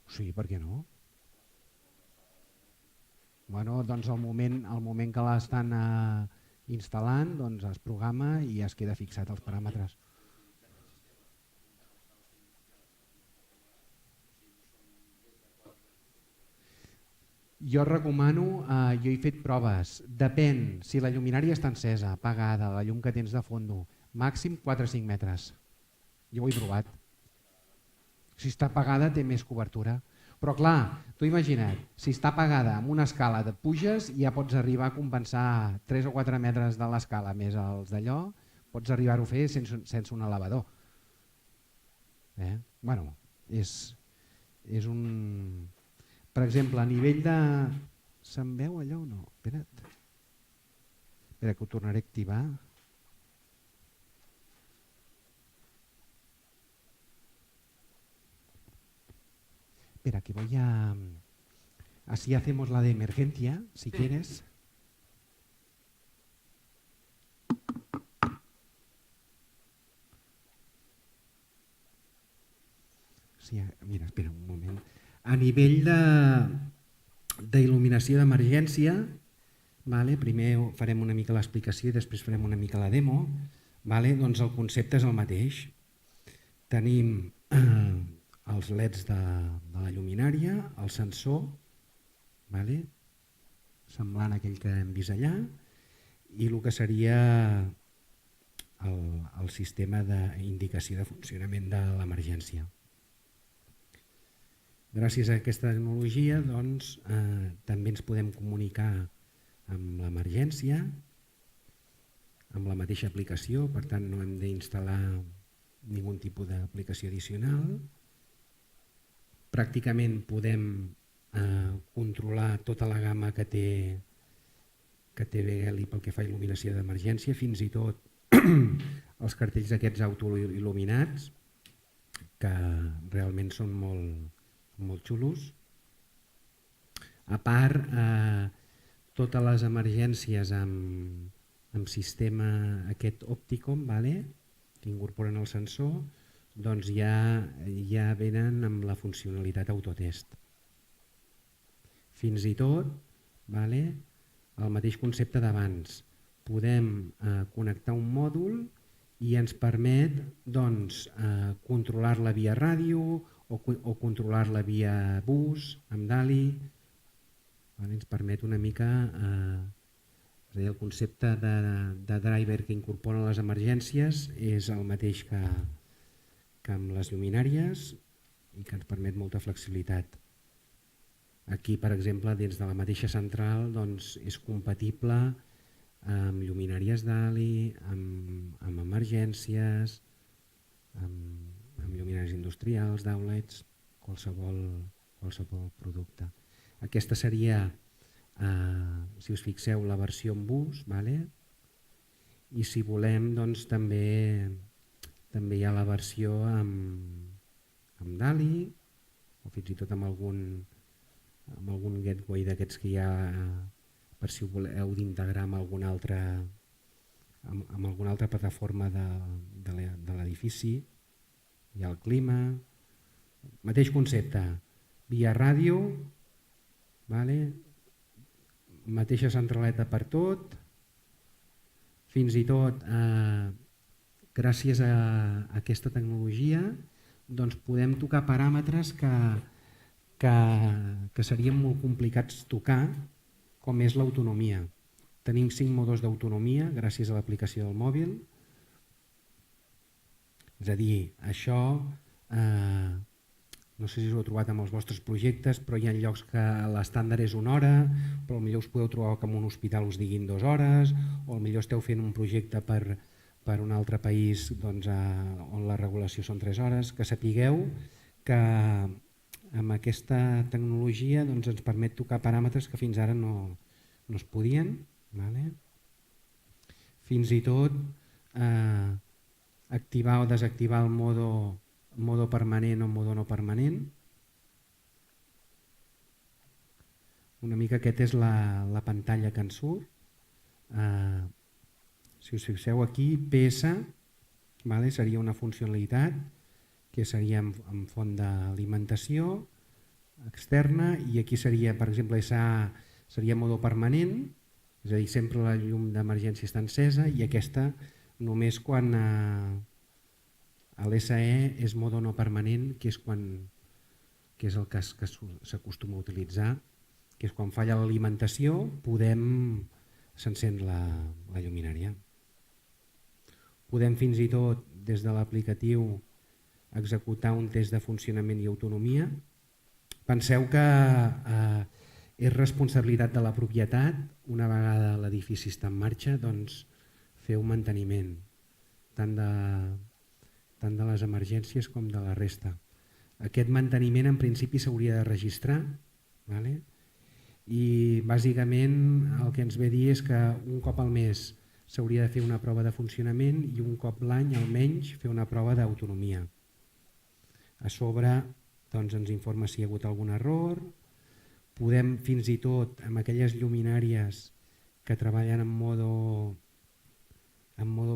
[SPEAKER 6] Sí, per què no? Bueno, doncs al moment que l'estan instal·lant doncs es programa i es queda fixat els paràmetres. Jo recomano, jo he fet proves, depèn si la lluminària està encesa, apagada, la llum que tens de fondo, màxim 4 o 5 metres. Jo ho he provat. Si està apagada té més cobertura. Però clar, tu imagina't, si està apagada amb una escala de puges ja pots arribar a compensar 3 o 4 metres de l'escala més els d'allò, pots arribar-ho a fer sense un elevador. Bueno, és un... Per exemple, a nivell de... Se'n veu allò o no? Espera't. Espera que ho tornaré a activar. Espera, que voy a... Así hacemos la de emergencia, si quieres. Sí, mira, espera un moment. A nivell d'il·luminació d'emergència, primer farem una mica l'explicació i després farem una mica la demo, doncs el concepte és el mateix. Tenim els leds de la lluminària, el sensor, semblant a aquell que hem vist allà, i el que seria el sistema d'indicació de funcionament de l'emergència. Gràcies a aquesta tecnologia doncs, també ens podem comunicar amb l'emergència, amb la mateixa aplicació, per tant no hem d'instal·lar ningun tipus d'aplicació addicional
[SPEAKER 1] pràcticament podem controlar tota la gamma que té Begelli pel que fa a il·luminació d'emergència, fins i tot els cartells aquests autoil·luminats, que realment són molt xulos. A part, totes les emergències amb sistema aquest Opticom, que incorporen el sensor, doncs ja venen amb la funcionalitat autotest. Fins i tot, el mateix concepte d'abans, podem connectar un mòdul i ens permet controlar-la via ràdio o controlar-la via bus amb DALI. Ens permet una mica, el concepte de driver que incorporen les emergències és el mateix que amb les lluminàries i que ens permet molta flexibilitat. Aquí, per exemple, dins de la mateixa central és compatible amb lluminàries DALI, amb emergències, amb lluminàries industrials, d'outlets, qualsevol producte. Aquesta seria, si us fixeu, la versió en bus, i si volem també hi ha la versió amb DALI o fins i tot amb algun gateway d'aquests que hi ha per si ho voleu d'integrar amb alguna altra plataforma de l'edifici. Hi ha el clima, mateix concepte, via ràdio, mateixa centraleta per tot, fins i tot gràcies a aquesta tecnologia podem tocar paràmetres que serien molt complicats tocar, com és l'autonomia. Tenim 5 mòduls d'autonomia gràcies a l'aplicació del mòbil. És a dir, això, no sé si us ho heu trobat amb els vostres projectes, però hi ha llocs que l'estàndard és 1 hora, però potser us podeu trobar que en un hospital us diguin 2 hores, o potser esteu fent un projecte per un altre país on la regulació són 3 hores. Que sapigueu que amb aquesta tecnologia ens permet tocar paràmetres que fins ara no es podien. Fins i tot activar o desactivar el modo permanent o modo no permanent. Una mica aquesta és la pantalla que ens surt. Si us fixeu aquí, PS seria una funcionalitat que seria en font d'alimentació externa, i aquí seria, per exemple, SA seria modo permanent, és a dir, sempre la llum d'emergència està encesa, i aquesta només quan l'SE és modo no permanent, que és el que s'acostuma a utilitzar, que és quan falla l'alimentació s'encén la lluminària. Podem fins i tot des de l'aplicatiu executar un test de funcionament i autonomia. Penseu que és responsabilitat de la propietat, una vegada l'edifici està en marxa, fer un manteniment tant de les emergències com de la resta. Aquest manteniment en principi s'hauria de registrar, i bàsicament el que ens ve a dir és que un cop al mes s'hauria de fer una prova de funcionament i un cop l'any almenys fer una prova d'autonomia. A sobre ens informa si hi ha hagut algun error. Podem fins i tot amb aquelles lluminàries que treballen en modo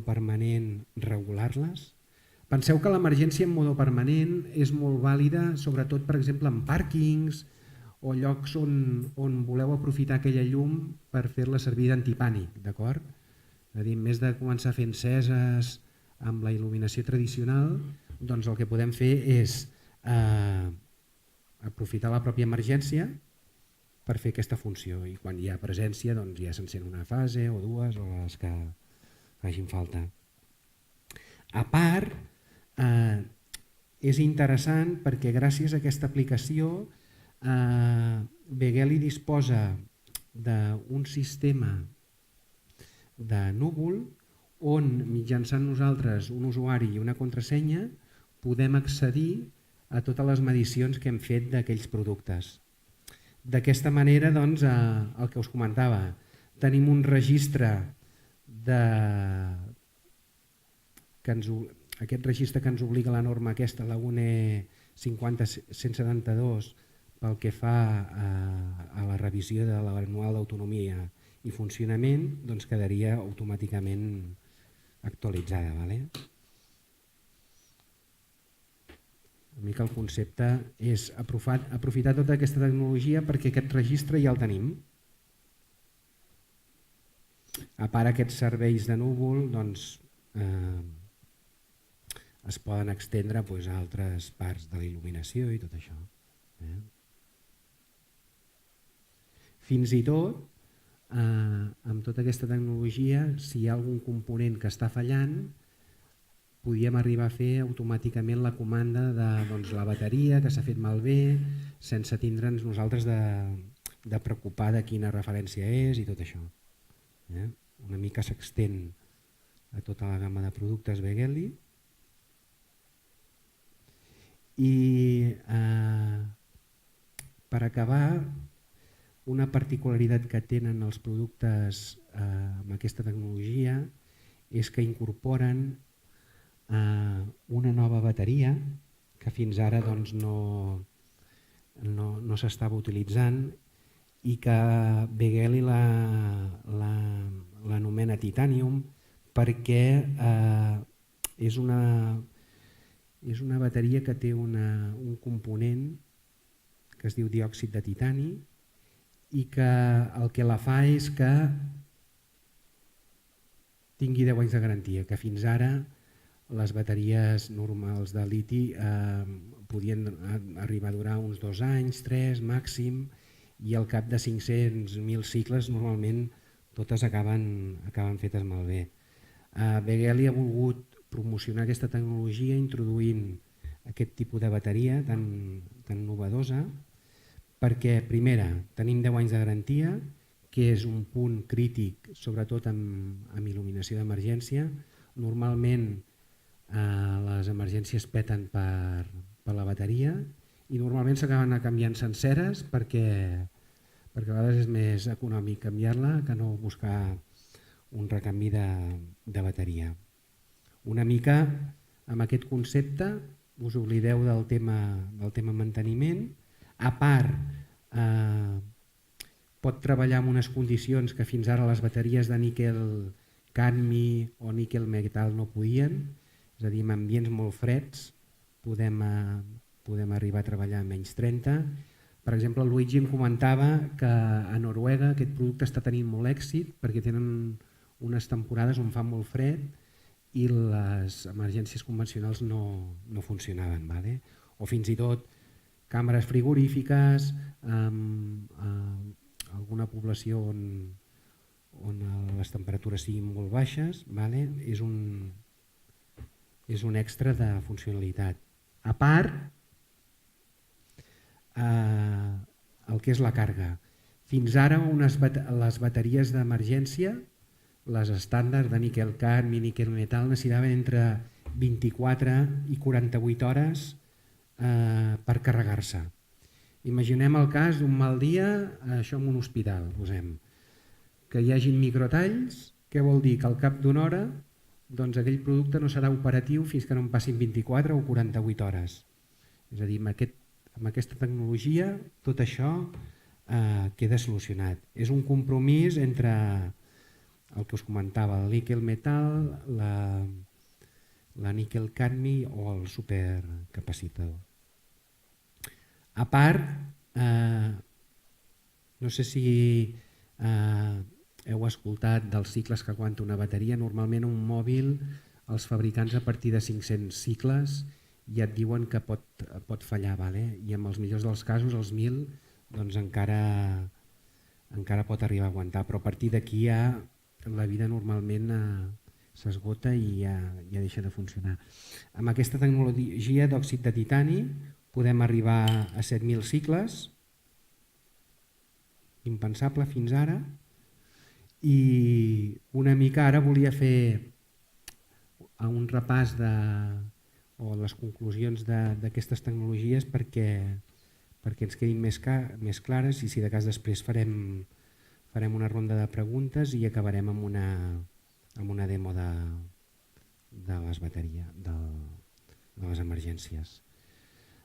[SPEAKER 1] permanent regular-les. Penseu que l'emergència en modo permanent és molt vàlida, sobretot per exemple en pàrquings o llocs on voleu aprofitar aquella llum per fer-la servir d'antipànic, d'acord? És a dir, en més de començar a fer enceses amb la il·luminació tradicional, doncs el que podem fer és aprofitar la pròpia emergència per fer aquesta funció, i quan hi ha presència ja s'encén una fase o dues o les que hagin falta. A part, és interessant perquè gràcies a aquesta aplicació Begelli disposa d'un sistema de núvol on mitjançant nosaltres, un usuari i una contrasenya, podem accedir a totes les medicions que hem fet d'aquells productes. D'aquesta manera, doncs, el que us comentava, tenim un registre aquest registre que ens obliga la norma aquesta, la UNE 50-172, pel que fa a la revisió de l'anual d'autonomia i funcionament, doncs quedaria automàticament actualitzada. Vale? Una mica el concepte és aprofitar tota aquesta tecnologia perquè aquest registre ja el tenim. A part, aquests serveis de núvol doncs, es poden estendre doncs, a altres parts de la il·luminació i tot això. Fins i tot, amb tota aquesta tecnologia, si hi ha algun component que està fallant, podíem arribar a fer automàticament la comanda de la bateria que s'ha fet malbé, sense tindre'ns nosaltres de preocupar de quina referència és i tot això. Una mica s'extén a tota la gamma de productes Begeli. I per acabar, una particularitat que tenen els productes amb aquesta tecnologia és que incorporen una nova bateria que fins ara doncs, no s'estava utilitzant i que Begeli l'anomena Titanium perquè és una bateria que té un component que es diu diòxid de titani i que el que la fa és que tingui 10 anys de garantia, que fins ara les bateries normals de liti podien arribar a durar uns 2 anys, 3 màxim, i al cap de 500.000 cicles normalment totes acaben fetes malbé. Begeli ha volgut promocionar aquesta tecnologia introduint aquest tipus de bateria tan novedosa perquè, primera, tenim 10 anys de garantia, que és un punt crític, sobretot amb il·luminació d'emergència. Normalment les emergències peten per la bateria i normalment s'acaben canviant senceres perquè a vegades és més econòmic canviar-la que no buscar un recanvi de bateria. Una mica amb aquest concepte us oblideu del tema manteniment. A part, pot treballar en unes condicions que fins ara les bateries de níquel cadmi o níquel metal no podien, és a dir, en ambients molt freds podem arribar a treballar a menys 30. Per exemple, el Luigi em comentava que a Noruega aquest producte està tenint molt èxit perquè tenen unes temporades on fa molt fred i les emergències convencionals no funcionaven. Vale? O fins i tot càmeres frigorífiques, alguna població on les temperatures siguin molt baixes, vale? És un extra de funcionalitat. A part, el que és la càrrega. Fins ara les bateries d'emergència, les estàndards de níquel cadmi, níquel metal, necessitaven entre 24 i 48 hores per carregar-se. Imaginem el cas d'un mal dia, això en un hospital, posem, que hi hagin microtalls, què vol dir? Que al cap d'una hora doncs aquell producte no serà operatiu fins que no en passin 24 o 48 hores. És a dir, amb aquesta tecnologia tot això queda solucionat. És un compromís entre el que us comentava, el níquel metal, la níquel cadmi o el supercapacitador. A part, no sé si heu escoltat dels cicles que aguanta una bateria. Normalment un mòbil, els fabricants a partir de 500 cicles ja et diuen que pot fallar, vale? I en els millors dels casos, els 1.000, doncs encara pot arribar a aguantar, però a partir d'aquí ja la vida normalment s'esgota i ja deixa de funcionar. Amb aquesta tecnologia d'òxid de titani podem arribar a 7.000 cicles, impensable fins ara, i una mica ara volia fer un repàs o les conclusions d'aquestes tecnologies perquè ens quedin més clares, i si de cas després farem una ronda de preguntes i acabarem amb una demo de les bateries, de les emergències.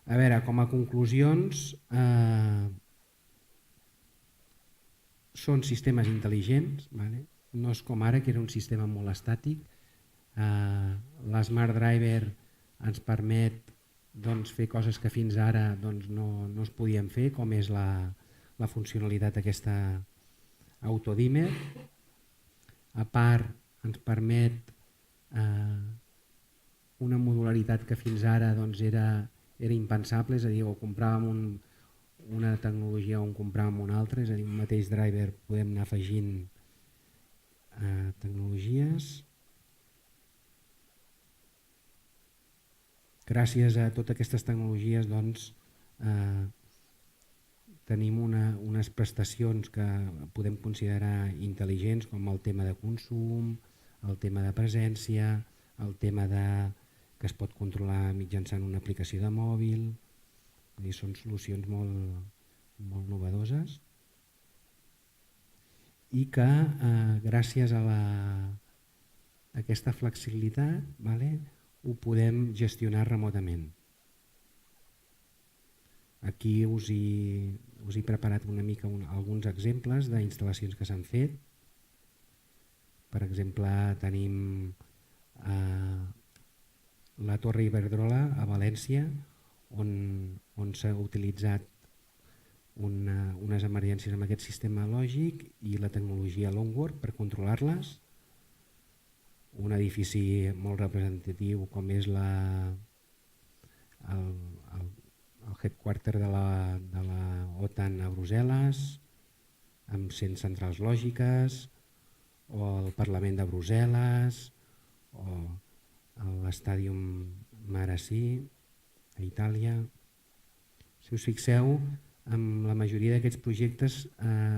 [SPEAKER 1] A veure, com a conclusions, són sistemes intel·ligents, vale? No és com ara, que era un sistema molt estàtic. L'Smart Driver ens permet fer coses que fins ara no es podien fer, com és la funcionalitat aquesta autodimmer. A part, ens permet una modularitat que fins ara era impensable, és a dir, o compràvem una tecnologia o en compràvem una altra, és a dir, un mateix driver podem anar afegint tecnologies. Gràcies a totes aquestes tecnologies tenim unes prestacions que podem considerar intel·ligents, com el tema de consum, el tema de presència, el tema que es pot controlar mitjançant una aplicació de mòbil. Són solucions molt novedoses i que gràcies a aquesta flexibilitat ho podem gestionar remotament. Aquí us he preparat una mica alguns exemples d'instal·lacions que s'han fet. Per exemple, tenim la Torre Iberdrola a València, on s'ha utilitzat unes emergències amb aquest sistema lògic i la tecnologia Longwork per controlar-les. Un edifici molt representatiu com és el headquarter de la OTAN a Brussel·les, amb 100 centrals lògiques, o el Parlament de Brussel·les, o l'Stadium Marassi a Itàlia. Si us fixeu, amb la majoria d'aquests projectes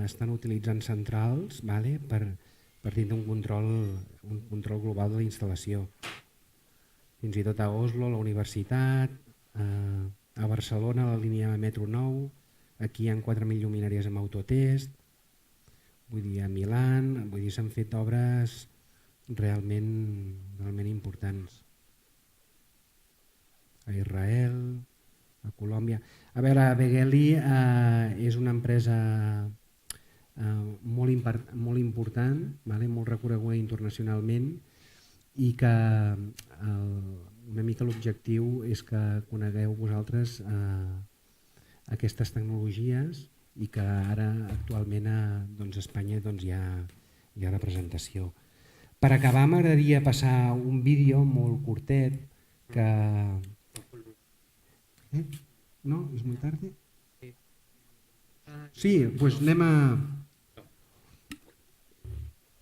[SPEAKER 1] estan utilitzant centrals per tindre un control global de la instal·lació. Fins i tot a Oslo, la universitat, a Barcelona, la línia metro 9, aquí hi ha 4.000 lluminàries amb autotest, a Milán, s'han fet obres realment importants. A Israel, a Colòmbia. A veure, Begeli és una empresa molt important, molt reconeguda internacionalment, i que una mica l'objectiu és que conegueu vosaltres aquestes tecnologies i que ara actualment a Espanya hi ha representació. Per acabar, m'agradaria passar un vídeo molt curtet que... No? És molt tard? Sí, doncs us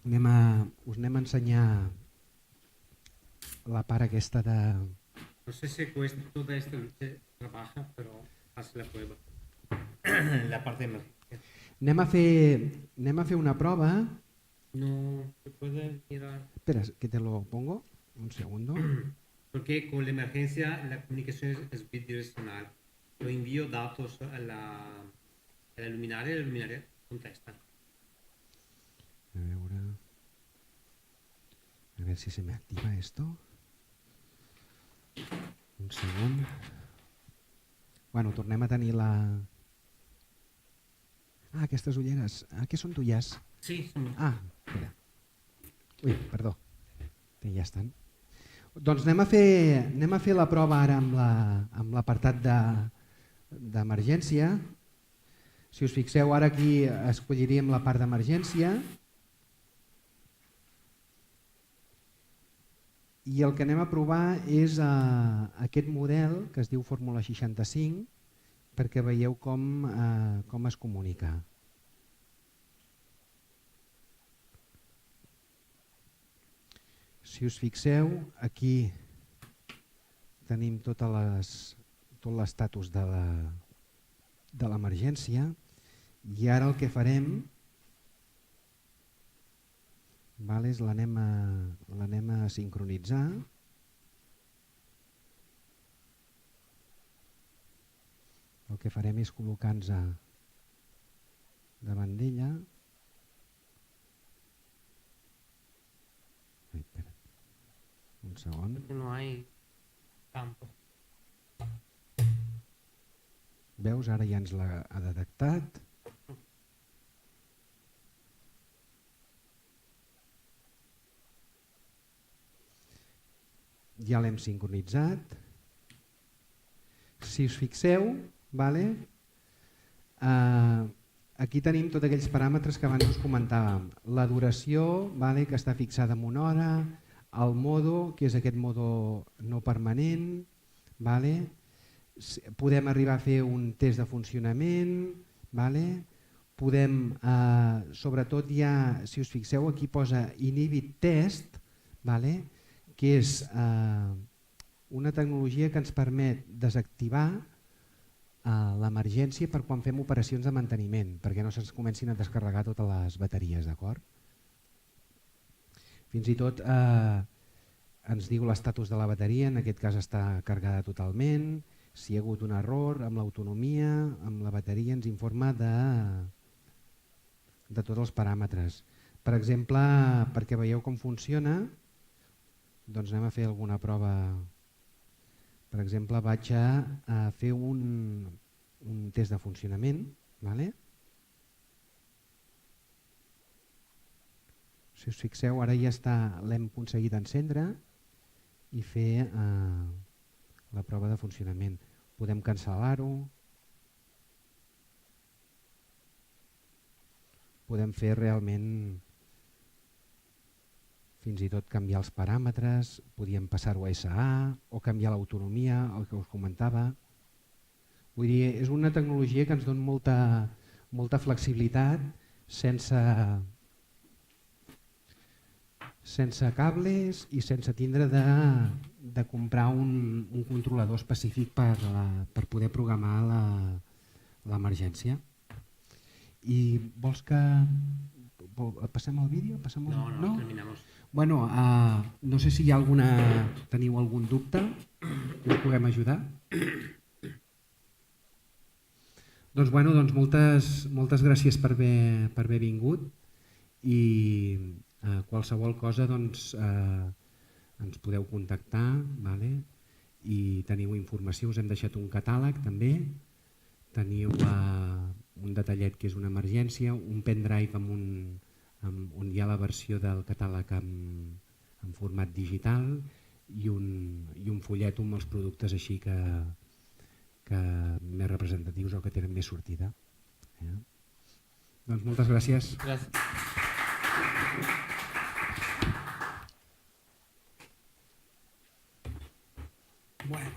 [SPEAKER 1] anem a ensenyar la part aquesta de...
[SPEAKER 2] No sé si todo esto trabaja, pero hace la prueba. La parte de emergencia.
[SPEAKER 6] Anem a fer una prova.
[SPEAKER 2] No, se puede mirar.
[SPEAKER 6] Espera, que te lo pongo. Un segundo.
[SPEAKER 2] Porque con la emergencia la comunicación es bidireccional. Yo envío datos a la luminaria y la luminaria contesta.
[SPEAKER 6] A ver si se me activa esto. Un segon. Bueno, tornem a tenir la... aquestes ulleres. Què són tulles?
[SPEAKER 2] Sí, són...
[SPEAKER 6] Espera. Ui, perdó. Que ja estan. Doncs anem a fer la prova ara amb l'apartat d'emergència. Si us fixeu, ara aquí escolliríem la part d'emergència. I el que anem a provar és aquest model que es diu Fórmula 65, perquè veieu com es comunica. Si us fixeu, aquí tenim tot l'estatus de l'emergència, i ara el que farem és l'anem a sincronitzar. el que farem és col·locar-nos davant d'ella. Ai, espera. Un segon.
[SPEAKER 2] No hay campo.
[SPEAKER 6] Veus, ara ja ens l'ha detectat. Ja l'hem sincronitzat. Si us fixeu, aquí tenim tots aquells paràmetres que abans us comentàvem. La duració, que està fixada en una hora, el modo, que és aquest modo no permanent, podem arribar a fer un test de funcionament, podem, sobretot ja, si us fixeu, aquí posa Inhibit Test, que és una tecnologia que ens permet desactivar l'emergència per quan fem operacions de manteniment, perquè no se'ns comencin a descarregar totes les bateries, d'acord? Fins i tot ens diu l'estatus de la bateria, en aquest cas està carregada totalment, si hi ha hagut un error amb l'autonomia, amb la bateria ens informa de tots els paràmetres. Per exemple, perquè veieu com funciona, doncs anem a fer alguna prova. Per exemple, vaig a fer un test de funcionament. Si us fixeu, ara ja l'hem aconseguit encendre i fer la prova de funcionament. Podem cancel·lar-ho. Podem fer realment fins i tot canviar els paràmetres, podíem passar-ho a SA o canviar l'autonomia, el que us comentava. Vull dir, és una tecnologia que ens dona molta flexibilitat sense cables i sense tindre de comprar un controlador específic per poder programar l'emergència. I vols que passem al vídeo?
[SPEAKER 2] No, terminamos.
[SPEAKER 6] Bueno, no sé si hi ha teniu algun dubte que us puguem ajudar. Doncs moltes gràcies per haver vingut i qualsevol cosa ens podeu contactar i teniu informació, us hem deixat un catàleg també, teniu un detallet que és una emergència, un pendrive on hi ha la versió del catàleg en format digital i un fullet amb els productes així que més representatius o que tenen més sortida. Doncs moltes gràcies.
[SPEAKER 2] Gràcies.
[SPEAKER 1] Bueno.